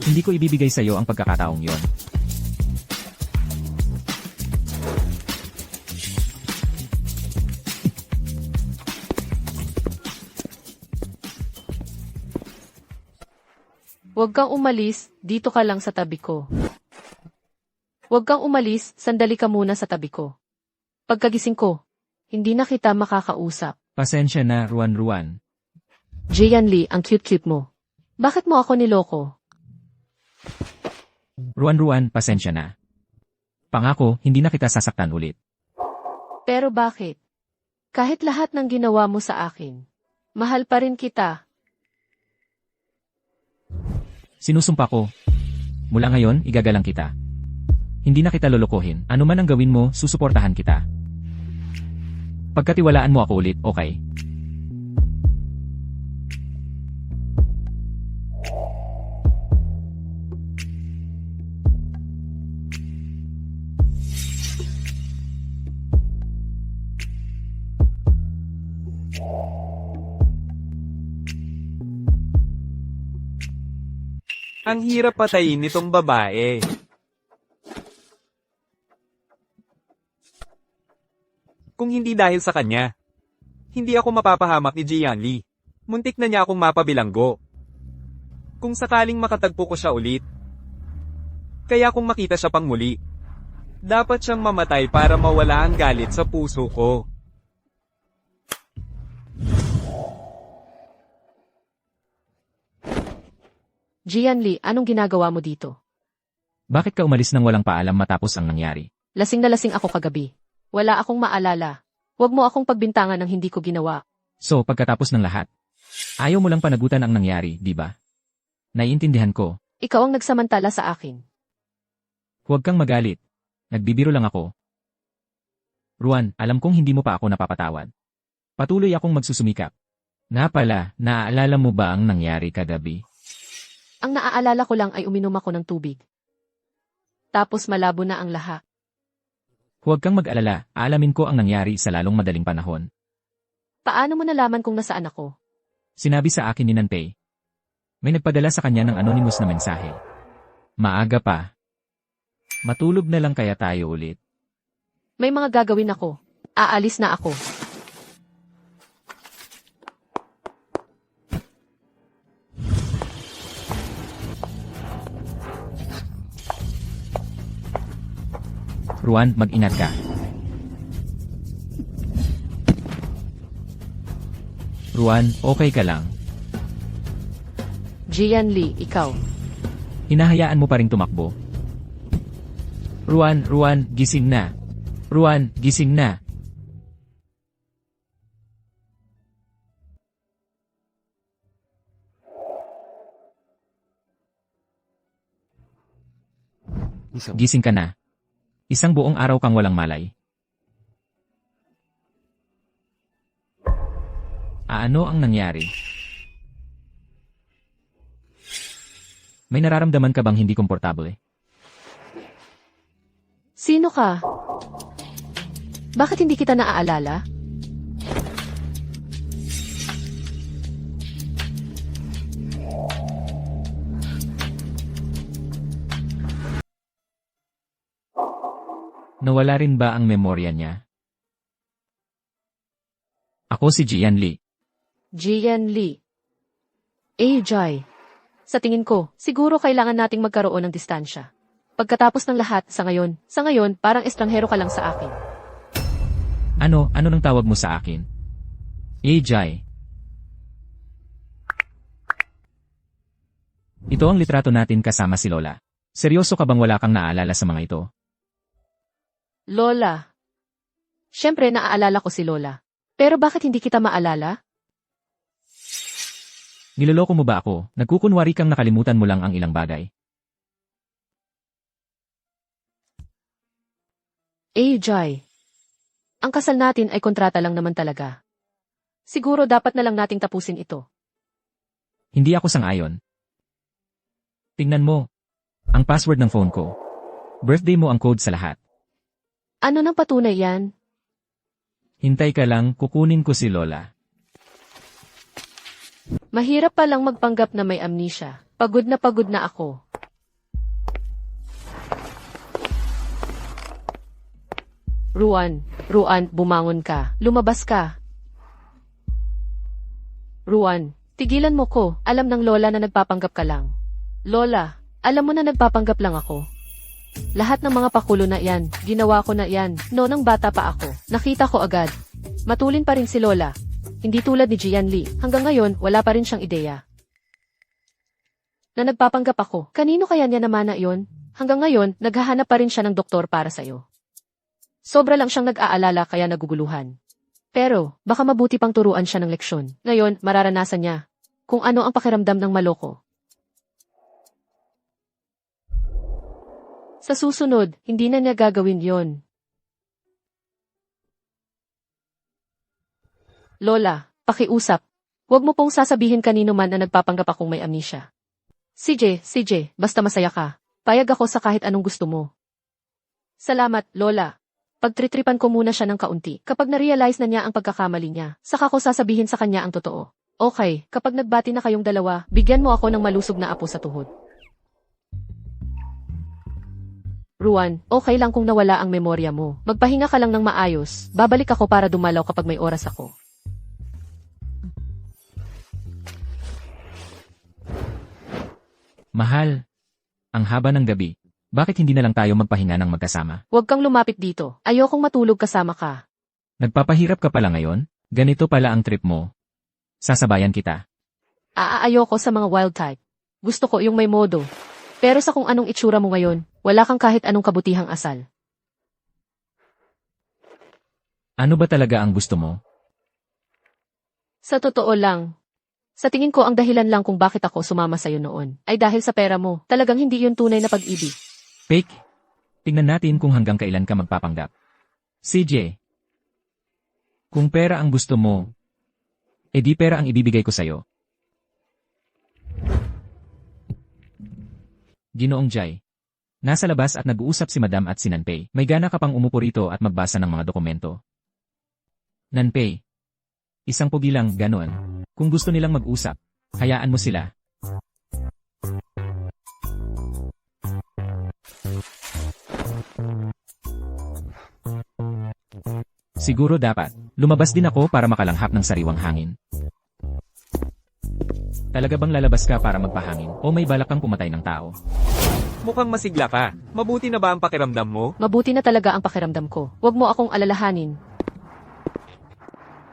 Hindi ko ibibigay sa iyo ang pagkakataong yon. Huwag kang umalis, dito ka lang sa tabi ko. Huwag kang umalis, sandali ka muna sa tabi ko. Pagkagising ko, hindi na kita makakausap. Pasensya na, Ruan. Jian Li, ang cute-cute mo. Bakit mo ako niloko? Ruan, pasensya na. Pangako, hindi na kita sasaktan ulit. Pero bakit? Kahit lahat ng ginawa mo sa akin, mahal pa rin kita. Sinusumpa ko. Mula ngayon, igagalang kita. Hindi na kita lolokohin. Ano man ang gawin mo, susuportahan kita. Pagkatiwalaan mo ako ulit, okay? Ang hirap patayin nitong babae. Kung hindi dahil sa kanya, hindi ako mapapahamak ni Jianli. Muntik na niya akong mapabilanggo. Kung sakaling makatagpo ko siya ulit. Kaya kung makita siya pang muli, dapat siyang mamatay para mawala ang galit sa puso ko. Jianli, anong ginagawa mo dito? Bakit ka umalis nang walang paalam matapos ang nangyari? Lasing na lasing ako kagabi. Wala akong maalala. Huwag mo akong pagbintangan ng hindi ko ginawa. So, pagkatapos ng lahat, ayaw mo lang panagutan ang nangyari, di ba? Naiintindihan ko. Ikaw ang nagsamantala sa akin. Huwag kang magalit. Nagbibiro lang ako. Ruan, alam kong hindi mo pa ako napapatawad. Patuloy akong magsusumikap. Nga pala, naaalala mo ba ang nangyari kagabi? Ang naaalala ko lang ay uminom ako ng tubig. Tapos malabo na ang lahat. Huwag kang mag-alala, aalamin ko ang nangyari sa lalong madaling panahon. Paano mo nalaman kung nasaan ako? Sinabi sa akin ni Nantay. May nagpadala sa kanya ng anonymous na mensahe. Maaga pa. Matulog na lang kaya tayo ulit. May mga gagawin ako. Aalis na ako. Ruan, mag-ingat ka. Ruan, okay ka lang. Jianli, ikaw. Hinahayaan mo pa ring tumakbo. Ruan, gising na. Ruan, gising na. Gising ka na. Isang buong araw kang walang malay. Ano ang nangyari? May nararamdaman ka bang hindi komportable? Sino ka? Bakit hindi kita naaalala? Nawala rin ba ang memorya niya? Ako si Jianli. Jianli. Jai. Sa tingin ko, siguro kailangan nating magkaroon ng distansya. Pagkatapos ng lahat, sa ngayon, parang estranghero ka lang sa akin. Ano nang tawag mo sa akin? Jai. Ito ang litrato natin kasama si Lola. Seryoso ka bang wala kang naaalala sa mga ito? Lola. Siyempre, naaalala ko si Lola. Pero bakit hindi kita maalala? Niloloko mo ba ako? Nagkukunwari kang nakalimutan mo lang ang ilang bagay. Jai. Ang kasal natin ay kontrata lang naman talaga. Siguro dapat na lang nating tapusin ito. Hindi ako sang-ayon. Tingnan mo. Ang password ng phone ko. Birthday mo ang code sa lahat. Ano nang patunay yan? Hintay ka lang, kukunin ko si Lola. Mahirap palang magpanggap na may amnesia. Pagod na ako. Ruan, bumangon ka. Lumabas ka. Ruan, tigilan mo ko. Alam ng Lola na nagpapanggap ka lang. Lola, alam mo na nagpapanggap lang ako. Lahat ng mga pakulo na yan, ginawa ko na yan, nang bata pa ako. Nakita ko agad. Matulin pa rin si Lola. Hindi tulad ni Jianli, hanggang ngayon, wala pa rin siyang ideya. Na nagpapanggap ako, kanino kaya niya naman na iyon? Hanggang ngayon, naghahanap pa rin siya ng doktor para sa'yo. Sobra lang siyang nag-aalala kaya naguguluhan. Pero, baka mabuti pang turuan siya ng leksyon. Ngayon, mararanasan niya kung ano ang pakiramdam ng maloko. Sa susunod, hindi na niya gagawin yon. Lola, pakiusap. Huwag mo pong sasabihin kanino man na nagpapanggap akong may amnesia. CJ, basta masaya ka. Payag ako sa kahit anong gusto mo. Salamat, Lola. Pagtritripan ko muna siya ng kaunti. Kapag na-realize na niya ang pagkakamali niya, saka ko sasabihin sa kanya ang totoo. Okay, kapag nagbati na kayong dalawa, bigyan mo ako ng malusog na apo sa tuhod. Ruan, okay lang kung nawala ang memorya mo. Magpahinga ka lang ng maayos. Babalik ako para dumalaw kapag may oras ako. Mahal, ang haba ng gabi. Bakit hindi na lang tayo magpahinga ng magkasama? Huwag kang lumapit dito. Ayokong matulog kasama ka. Nagpapahirap ka pala ngayon? Ganito pala ang trip mo. Sasabayan kita. Ayoko sa mga wild type. Gusto ko yung may modo. Pero sa kung anong itsura mo ngayon, wala kang kahit anong kabutihang asal. Ano ba talaga ang gusto mo? Sa totoo lang, sa tingin ko ang dahilan lang kung bakit ako sumama sa'yo noon ay dahil sa pera mo. Talagang hindi yun tunay na pag-ibig. Fake? Tingnan natin kung hanggang kailan ka magpapanggap. CJ, kung pera ang gusto mo, edi pera ang ibibigay ko sa'yo. Ginoong Jai, nasa labas at nag-uusap si Madam at si Nanpei. May gana ka pang umupo rito at magbasa ng mga dokumento. Nanpei, isang pogi lang, ganon. Kung gusto nilang mag-usap, hayaan mo sila. Siguro dapat, lumabas din ako para makalanghap ng sariwang hangin. Talaga bang lalabas ka para magpahangin o may balak kang pumatay ng tao? Mukhang masigla ka. Mabuti na ba ang pakiramdam mo? Mabuti na talaga ang pakiramdam ko. Huwag mo akong alalahanin.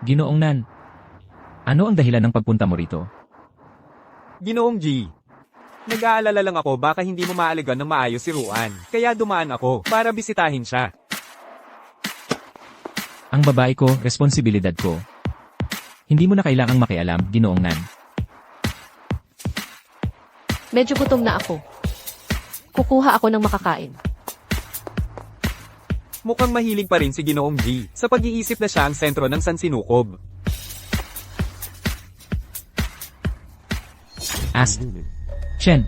Ginoong Nan, ano ang dahilan ng pagpunta mo rito? Ginoong G. Nag-aalala lang ako baka hindi mo maaligan ng maayos si Ruan. Kaya dumaan ako para bisitahin siya. Ang babae ko, responsibilidad ko. Hindi mo na kailangang makialam, Ginoong Nan. Medyo gutom na ako. Kukuha ako ng makakain. Mukhang mahilig pa rin si Ginoong G. Sa pag-iisip na siya ang sentro ng sansinukob. Chen,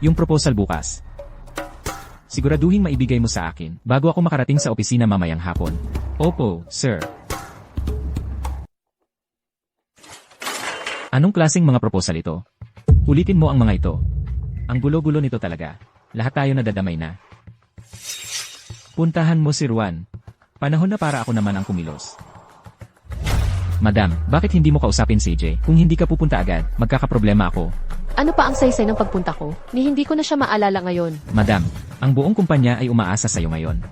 yung proposal bukas. Siguraduhin maibigay mo sa akin bago ako makarating sa opisina mamayang hapon. Opo, sir. Anong klaseng mga proposal ito? Ulitin mo ang mga ito. Ang gulo-gulo nito talaga. Lahat tayo nadadamay na. Puntahan mo si Ruan. Panahon na para ako naman ang kumilos. Madam, bakit hindi mo kausapin si CJ? Kung hindi ka pupunta agad, magkakaproblema ako. Ano pa ang saysay ng pagpunta ko? Ni hindi ko na siya maalala ngayon. Madam, ang buong kumpanya ay umaasa sa iyo ngayon.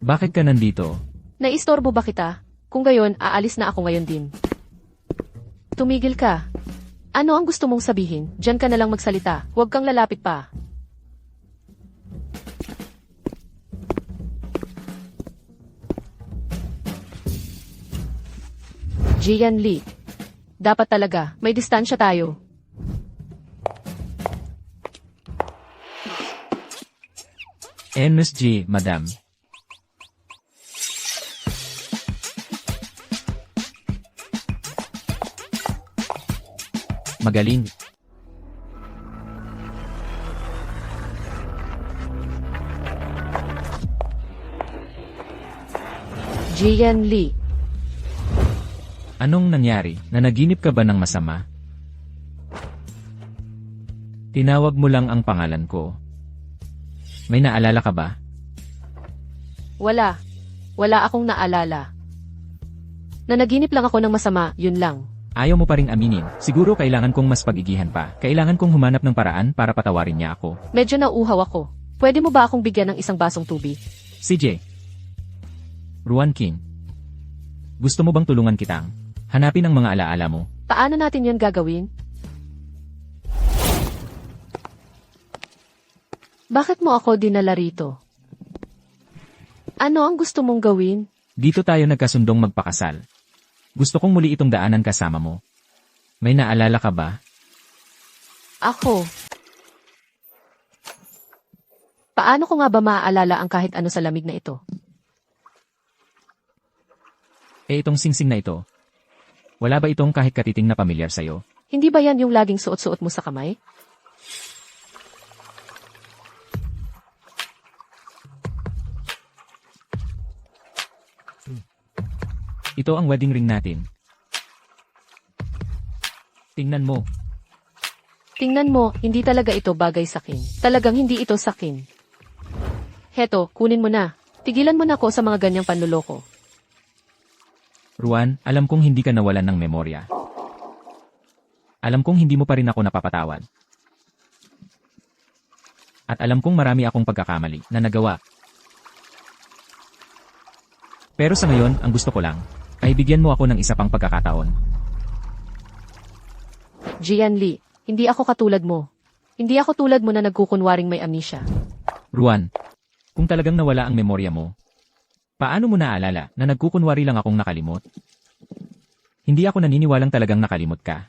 Bakit ka nandito? Naistorbo ba kita? Kung gayon, aalis na ako ngayon din. Tumigil ka. Ano ang gusto mong sabihin? Diyan ka na lang magsalita. Huwag kang lalapit pa. Jian Li. Dapat talaga, may distansya tayo. MSG, madam. Magaling. Jian Li. Anong nangyari? Nanaginip ka ba ng masama? Tinawag mo lang ang pangalan ko. May naalala ka ba? Wala. Wala akong naalala. Nanaginip lang ako ng masama, yun lang. Ayaw mo pa ring aminin. Siguro kailangan kong mas pagigihan pa. Kailangan kong humanap ng paraan para patawarin niya ako. Medyo nauuhaw ako. Pwede mo ba akong bigyan ng isang basong tubig? CJ. Ruan King. Gusto mo bang tulungan kitang hanapin ang mga alaala mo? Paano natin yun gagawin? Bakit mo ako dinala rito? Ano ang gusto mong gawin? Dito tayo nagkasundong magpakasal. Gusto kong muli itong daanan kasama mo. May naalala ka ba? Ako. Paano ko nga ba maaalala ang kahit ano sa lamig na ito? Itong singsing na ito. Wala ba itong kahit katiting na pamilyar sa'yo? Hindi ba yan yung laging suot-suot mo sa kamay? Ito ang wedding ring natin. Tingnan mo. Tingnan mo, hindi talaga ito bagay sakin. Talagang hindi ito sakin. Heto, kunin mo na. Tigilan mo na ako sa mga ganyang panluloko. Ruan, alam kong hindi ka nawalan ng memorya. Alam kong hindi mo pa rin ako napapatawad. At alam kong marami akong pagkakamali na nagawa. Pero sa ngayon, ang gusto ko lang, ay bigyan mo ako ng isa pang pagkakataon. Jian Li, hindi ako katulad mo. Hindi ako tulad mo na nagkukunwaring may amnesia. Ruan, kung talagang nawala ang memorya mo, paano mo naaalala na nagkukunwari lang akong nakalimot? Hindi ako naniniwalang talagang nakalimot ka.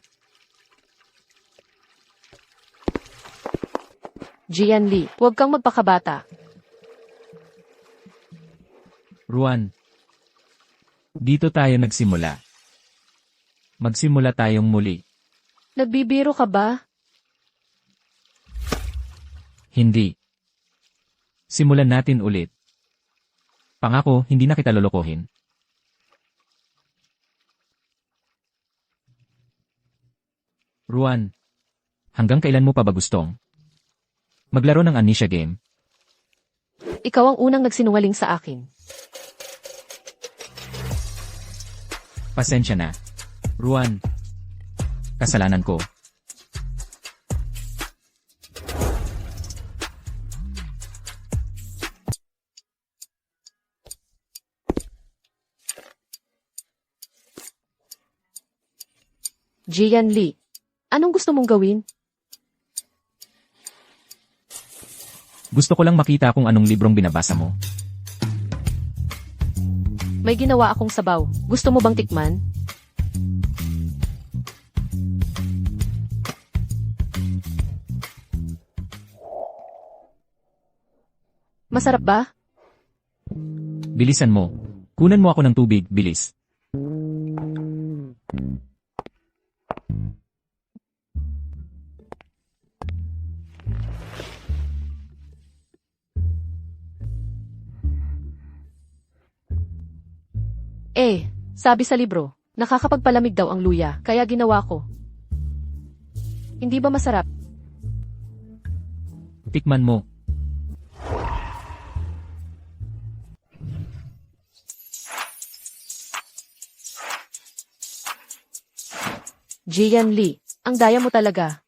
Jian Li, huwag kang magpakabata. Ruan, dito tayo nagsimula. Magsimula tayong muli. Nagbibiro ka ba? Hindi. Simulan natin ulit. Pangako, hindi na kita lolokohin. Ruan, hanggang kailan mo pa ba gustong maglaro ng amnesia game? Ikaw ang unang nagsinungaling sa akin. Pasensya na. Ruan, kasalanan ko. Jian Li, anong gusto mong gawin? Gusto ko lang makita kung anong librong binabasa mo. May ginawa akong sabaw. Gusto mo bang tikman? Masarap ba? Bilisan mo. Kunan mo ako ng tubig, bilis. Sabi sa libro, nakakapagpalamig daw ang luya, kaya ginawa ko. Hindi ba masarap? Tikman mo. Jian Li, ang daya mo talaga.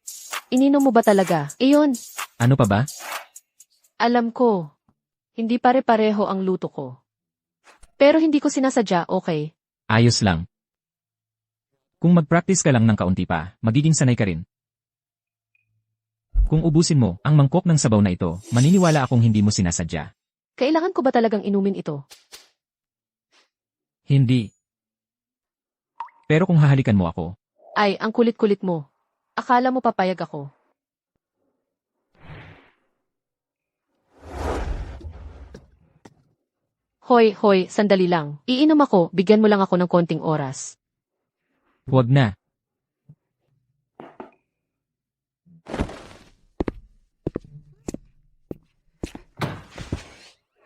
Ininom mo ba talaga? Iyon. Ano pa ba? Alam ko. Hindi pare-pareho ang luto ko. Pero hindi ko sinasadya, okay? Ayos lang. Kung mag-practice ka lang ng kaunti pa, magiging sanay ka rin. Kung ubusin mo ang mangkok ng sabaw na ito, maniniwala akong hindi mo sinasadya. Kailangan ko ba talagang inumin ito? Hindi. Pero kung hahalikan mo ako, Ay, ang kulit-kulit mo. Akala mo papayag ako. Hoy, sandali lang. Iinom ako, bigyan mo lang ako ng konting oras. huwag na.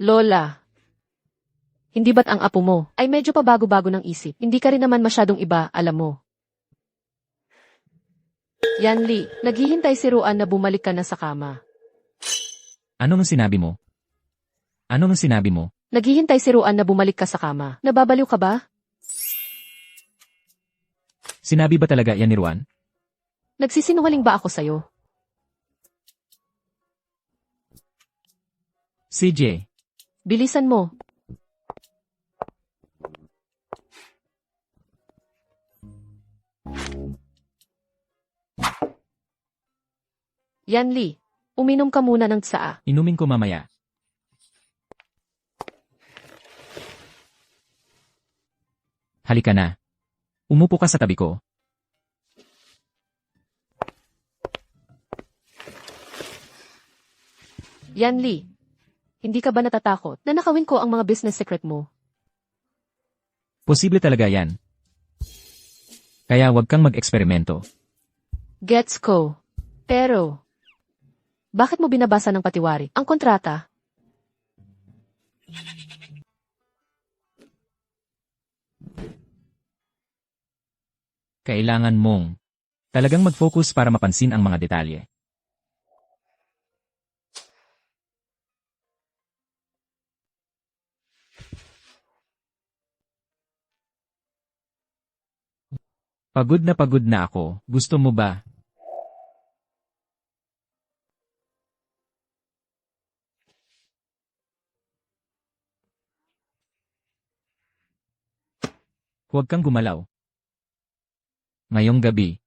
Lola. Hindi ba't ang apo mo ay medyo pabago-bago ng isip? Hindi ka rin naman masyadong iba, alam mo. Yan Li, naghihintay si Ruan na bumalik ka na sa kama. Ano nung sinabi mo? Ano nung sinabi mo? Naghihintay si Ruan na bumalik ka sa kama. Nababaliw ka ba? Sinabi ba talaga yan ni Ruan? Nagsisinungaling ba ako sa'yo? CJ, Bilisan mo. Yan Li, uminom ka muna ng tsaa. inumin ko mamaya. Halika na. Umupo ka sa tabi ko. Yan Li, hindi ka ba natatakot na nakawin ko ang mga business secret mo? Posible talaga yan. Kaya huwag kang mag-eksperimento. Gets ko. Pero, bakit mo binabasa ng patiwari ang kontrata? Kailangan mong Talagang mag-focus para mapansin ang mga detalye. Pagod na ako. Gusto mo ba? Huwag kang gumalaw. Ngayong gabi,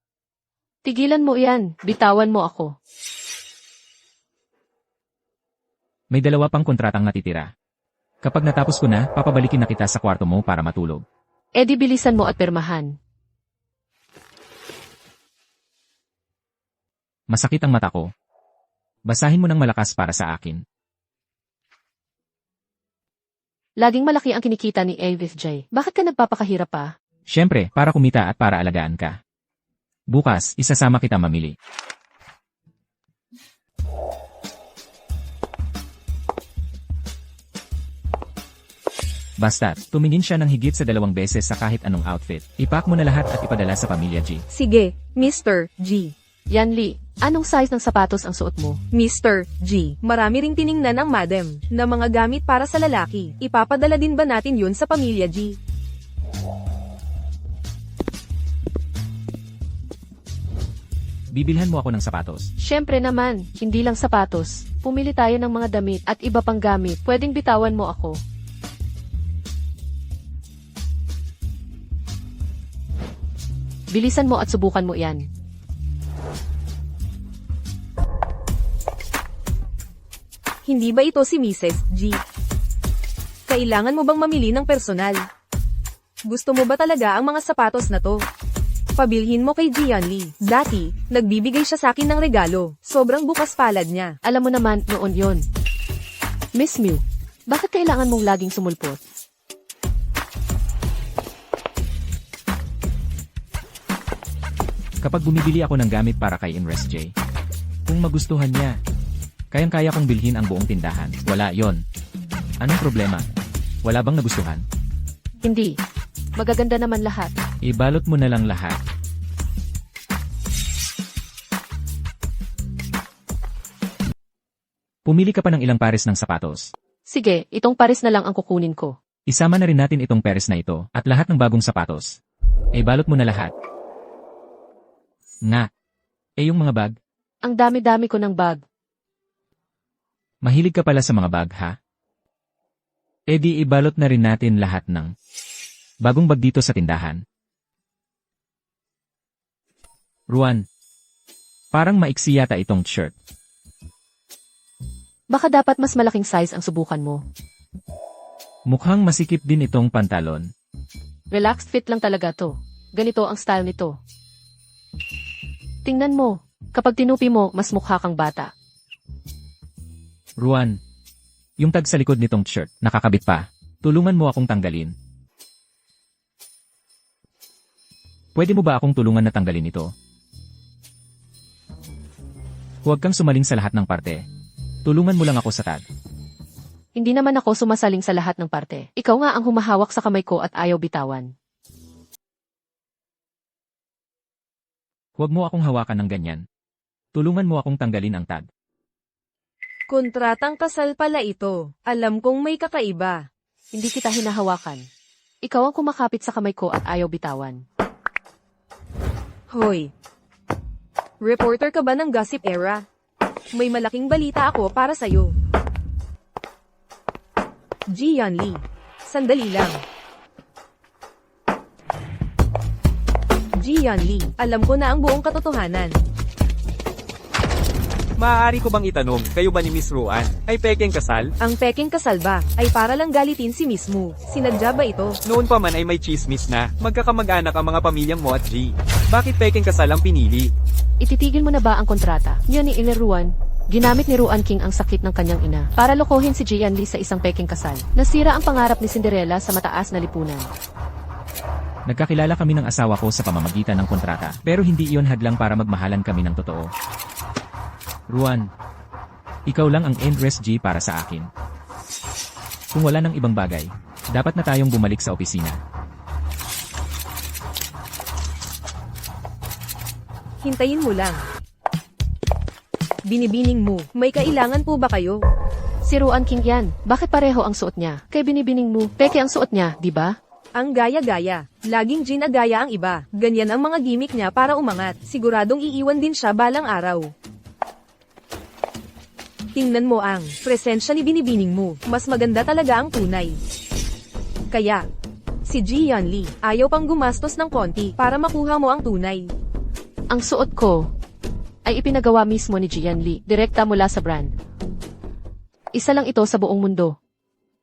Tigilan mo yan. Bitawan mo ako. may 2 pang kontratang natitira. Kapag natapos ko na, papabalikin na kita sa kwarto mo para matulog. E di bilisan mo at permahan. Masakit ang mata ko. Basahin mo ng malakas para sa akin. Laging malaki ang kinikita ni Avis J. Bakit ka nagpapakahirap pa? Siyempre, para kumita at para alagaan ka. Bukas, isasama kita mamili. Basta, tumingin siya ng higit sa 2 beses sa kahit anong outfit. Ipack mo na lahat at ipadala sa pamilya G. Sige, Mr. G. Yanli, anong size ng sapatos ang suot mo? Mr. G. Marami ring tiningnan ang madam na mga gamit para sa lalaki. Ipapadala din ba natin yun sa pamilya G? Bibilhan mo ako ng sapatos. Siyempre naman, hindi lang sapatos. Pumili tayo ng mga damit at iba pang gamit. Pwedeng bitawan mo ako. Bilisan mo at subukan mo yan. Hindi ba ito si Mrs. G? Kailangan mo bang mamili ng personal? Gusto mo ba talaga ang mga sapatos na to? Pabilhin mo kay Jian Lee. Dati, nagbibigay siya sa akin ng regalo. Sobrang bukas palad niya. Alam mo naman, noon yon. Miss Mew, bakit kailangan mong laging sumulpot? Kapag bumibili ako ng gamit para kay Inres J, kung magustuhan niya, kayang-kaya kong bilhin ang buong tindahan. Wala yon. Anong problema? Wala bang nagustuhan? Hindi. Magaganda naman lahat. Ibalot mo na lang lahat. Pumili ka pa ng ilang pares ng sapatos. Sige, itong pares na lang ang kukunin ko. Isama na rin natin itong pares na ito at lahat ng bagong sapatos. Ibalot mo na lahat. Nga. Yung mga bag, Ang dami-dami ko ng bag. mahilig ka pala sa mga bag ha? Di ibalot na rin natin lahat ng bagong bag dito sa tindahan. Ruan, parang maiksi yata itong shirt. Baka dapat mas malaking size ang subukan mo. Mukhang masikip din itong pantalon. Relaxed fit lang talaga to. Ganito ang style nito. Tingnan mo. Kapag tinupi mo, mas mukha kang bata. Ruan, yung tag sa likod nitong shirt, nakakabit pa. Tulungan mo akong tanggalin. Pwede mo ba akong tulungan na tanggalin ito? Huwag kang sumaling sa lahat ng parte. Tulungan mo lang ako sa tag. Hindi naman ako sumasaling sa lahat ng parte. Ikaw nga ang humahawak sa kamay ko at ayaw bitawan. Huwag mo akong hawakan ng ganyan. Tulungan mo akong tanggalin ang tag. Kontratang kasal pala ito. Alam kong may kakaiba. Hindi kita hinahawakan. Ikaw ang kumakapit sa kamay ko at ayaw bitawan. Hoy. Reporter ka ba ng Gossip Era? May malaking balita ako para sa'yo. Jian Lee. Sandali lang. Jian Lee, alam ko na ang buong katotohanan. Maaari ko bang itanong, kayo ba ni Miss Ruan ay pekeng kasal? Ang peking kasal ba ay para lang galitin si Miss Mu? Sinadya ba ito? Noon pa man ay may chismis na magkakamag-anak ang mga pamilyang Mo at G. Bakit pekeng kasal ang pinili? Ititigil mo na ba ang kontrata? Niya ni Ina Ruan. Ginamit ni Ruan King ang sakit ng kanyang ina para lokohin si Jian Lee sa isang peking kasal. Nasira ang pangarap ni Cinderella sa mataas na lipunan. Nagkakilala kami ng asawa ko sa pamamagitan ng kontrata, pero hindi iyon hadlang para magmahalan kami ng totoo. Ruan, ikaw lang ang Endress G para sa akin. Kung wala ng ibang bagay, dapat na tayong bumalik sa opisina. Hintayin mo lang. Binibining mo, may kailangan po ba kayo? Si Ruan King yan. Bakit pareho ang suot niya? Kay binibining mo, peke ang suot niya, di ba? Ang gaya-gaya. Laging ginagaya ang iba. Ganyan ang mga gimmick niya para umangat. Siguradong iiwan din siya balang araw. Tingnan mo ang presensya ni binibining mo. Mas maganda talaga ang tunay. Kaya, si Jian Lee, ayaw pang gumastos ng konti para makuha mo ang tunay. Ang suot ko ay ipinagawa mismo ni Jian Lee, direkta mula sa brand. Isa lang ito sa buong mundo.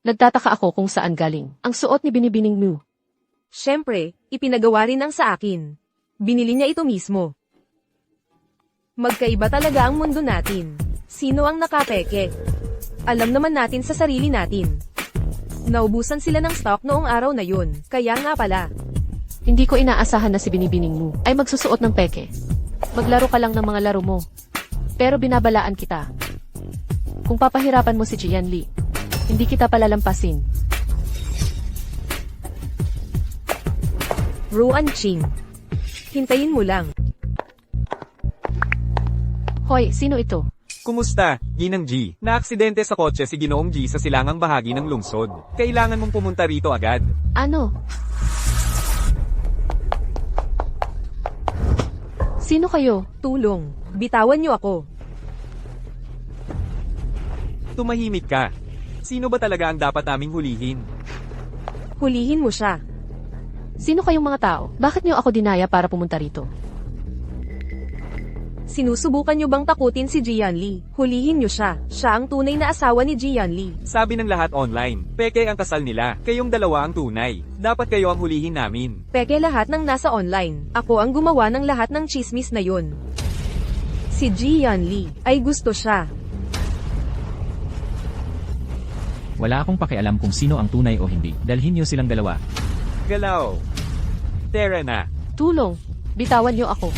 Nagtataka ako kung saan galing ang suot ni binibining mo. Siyempre, ipinagawa rin ang sa akin. Binili niya ito mismo. Magkaiba talaga ang mundo natin. Sino ang nakapeke? Alam naman natin sa sarili natin. Naubusan sila ng stock noong araw na yun, kaya nga pala. Hindi ko inaasahan na si binibining mo ay magsusuot ng peke. Maglaro ka lang ng mga laro mo. Pero binabalaan kita. Kung papahirapan mo si Jian Lee, hindi kita palalampasin. Ruan Ching. Hintayin mo lang. Hoy, sino ito? Kumusta, Ginang G? Naaksidente sa kotse si Ginoong G sa silangang bahagi ng lungsod. Kailangan mong pumunta rito agad. Ano? Sino kayo? Tulong. Bitawan niyo ako. Tumahimik ka. Sino ba talaga ang dapat naming hulihin? Hulihin mo siya. Sino kayong mga tao? Bakit niyo ako dinaya para pumunta rito? Sinusubukan niyo bang takutin si Jian Lee? Hulihin niyo siya. Siya ang tunay na asawa ni Jian Lee. Sabi ng lahat online, peke ang kasal nila. Kayong dalawa ang tunay. Dapat kayo ang hulihin namin. Peke lahat ng nasa online. Ako ang gumawa ng lahat ng chismis na yun. Si Jian Lee ay gusto siya. Wala akong pakialam kung sino ang tunay o hindi. Dalhin niyo silang dalawa. Galaw. Tara na. Tulong. Bitawan niyo ako.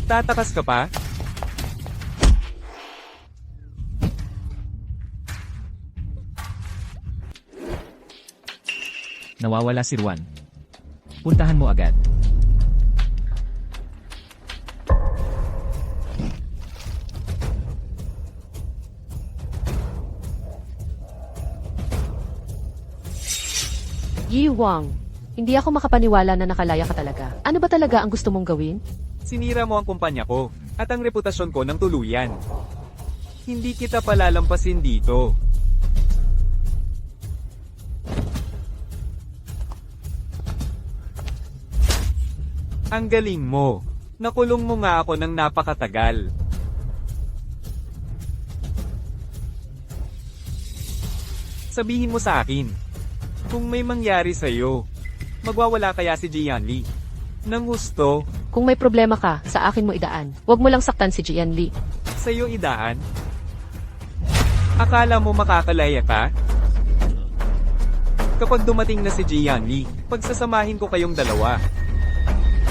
Tatakas ka pa? Nawawala si Ruan. Puntahan mo agad. Yi Wang. Hindi ako makapaniwala na nakalaya ka talaga. Ano ba talaga ang gusto mong gawin? Sinira mo ang kumpanya ko, at ang reputasyon ko ng tuluyan. Hindi kita palalampasin dito. Ang galing mo. Nakulong mo nga ako ng napakatagal. Sabihin mo sa akin, kung may mangyari sa'yo, magwawala kaya si Jian Lee? Nang gusto, Kung may problema ka, sa akin mo idaan. Huwag mo lang saktan si Jian Lee. sa'yo idaan? Akala mo makakalaya ka? Kapag dumating na si Jian Lee, pagsasamahin ko kayong dalawa.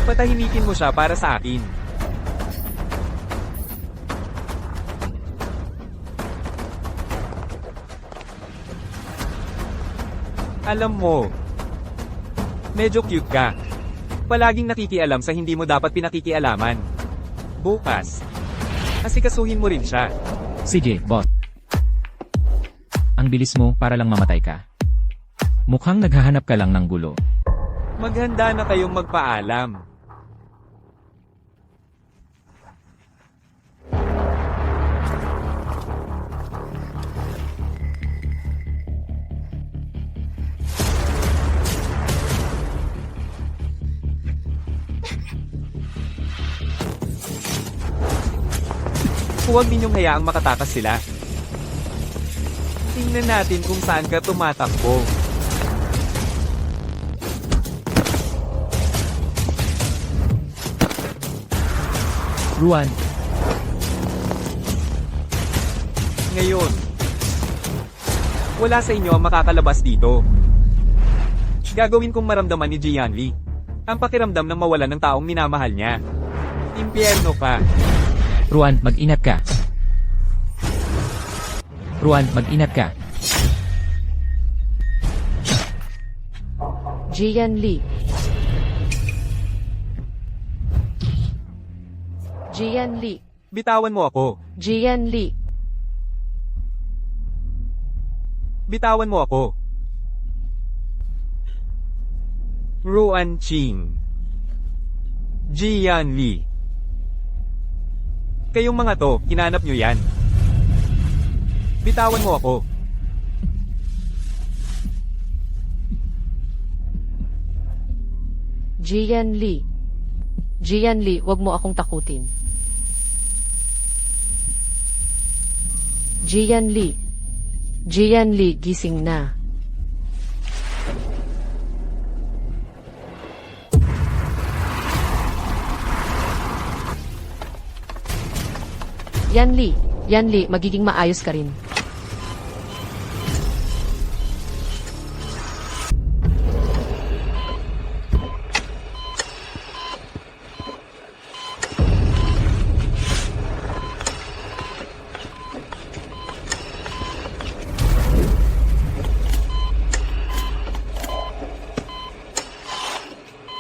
Patahimikin mo siya para sa akin. Alam mo, medyo cute ka. Palaging nakikialam sa hindi mo dapat pinakikialaman. Bukas, asikasuhin mo rin siya. Sige, boss. Ang bilis mo para lang mamatay ka. Mukhang naghahanap ka lang ng gulo. Maghanda na kayong magpaalam. Huwag ninyong hayaang makatakas sila. Tingnan natin kung saan ka tumatakbo. Ruan, Ngayon, wala sa inyo ang makakalabas dito. Gagawin kong maramdaman ni Jian Lee ang pakiramdam ng mawalan ng taong minamahal niya. Impyerno ka. Ruan, mag-ingat ka. Ruan, mag-ingat ka. Jian Lee. Jian Li. Bitawan mo ako. Jian Li. Bitawan mo ako. Ruan Qing. Jian Li. Kayong mga to, hinanap nyo yan. Bitawan mo ako. Jian Li. Jian Li, wag mo akong takutin. Jian Li. Jian Li, gising na. Yan Li, magiging maayos ka rin.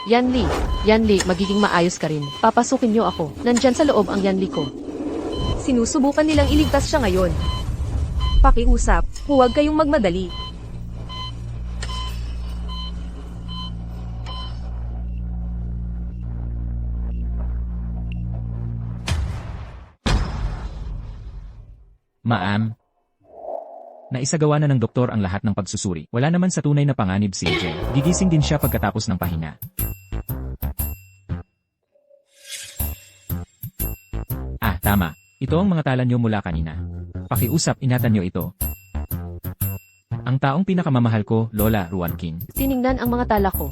Yan Li, magiging maayos ka rin. Papasukin niyo ako. Nandyan sa loob ang Yan Li ko. Sinusubukan nilang iligtas siya ngayon. Pakiusap, huwag kayong magmadali. Ma'am. Naisagawa na ng doktor ang lahat ng pagsusuri. Wala naman sa tunay na panganib si Jen. Gigising din siya pagkatapos ng pahinga. Ah, tama. Ito ang mga tala nyo mula kanina. Pakiusap, ingatan nyo ito. Ang taong pinakamamahal ko, Lola Ruan Qing. Tiningnan ang mga tala ko.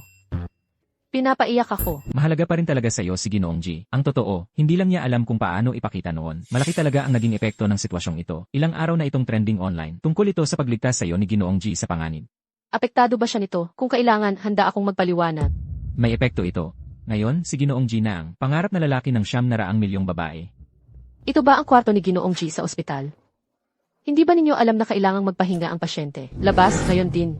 Pinapaiyak ako. Mahalaga pa rin talaga sa'yo si Ginoong G. Ang totoo, hindi lang niya alam kung paano ipakita noon. Malaki talaga ang naging epekto ng sitwasyong ito. Ilang araw na itong trending online. Tungkol ito sa pagligtas sa'yo ni Ginoong G sa panganib. Apektado ba siya nito? Kung kailangan, handa akong magpaliwanag. May epekto ito. Ngayon, si Ginoong G na ang pangarap na lalaki ng 900,000,000 babae. Ito ba ang kwarto ni Ginoong G sa ospital? Hindi ba ninyo alam na kailangang magpahinga ang pasyente? Labas, ngayon din.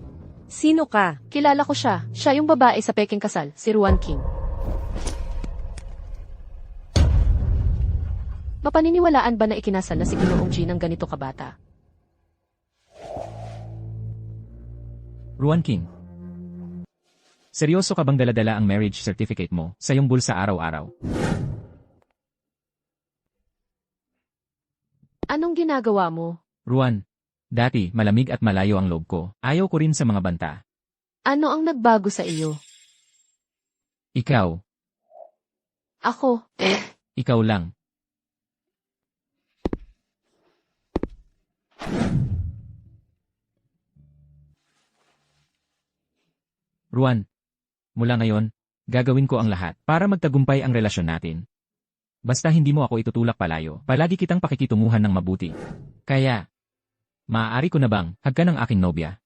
Sino ka? Kilala ko siya. Siya yung babae sa peking kasal, si Ruan Qing. Mapaniniwalaan ba na ikinasal na si Ginoong G ng ganito kabata? Ruan Qing. Seryoso ka bang daladala ang marriage certificate mo sa iyong bulsa araw-araw? Anong ginagawa mo? Ruan, dati malamig at malayo ang loob ko. Ayaw ko rin sa mga banta. Ano ang nagbago sa iyo? Ikaw, Ako, ikaw lang. Ruan, mula ngayon, gagawin ko ang lahat para magtagumpay ang relasyon natin. Basta hindi mo ako itutulak palayo, palagi kitang pakikitunguhan ng mabuti. Kaya, maaari ko na bang hagkan ng aking nobya?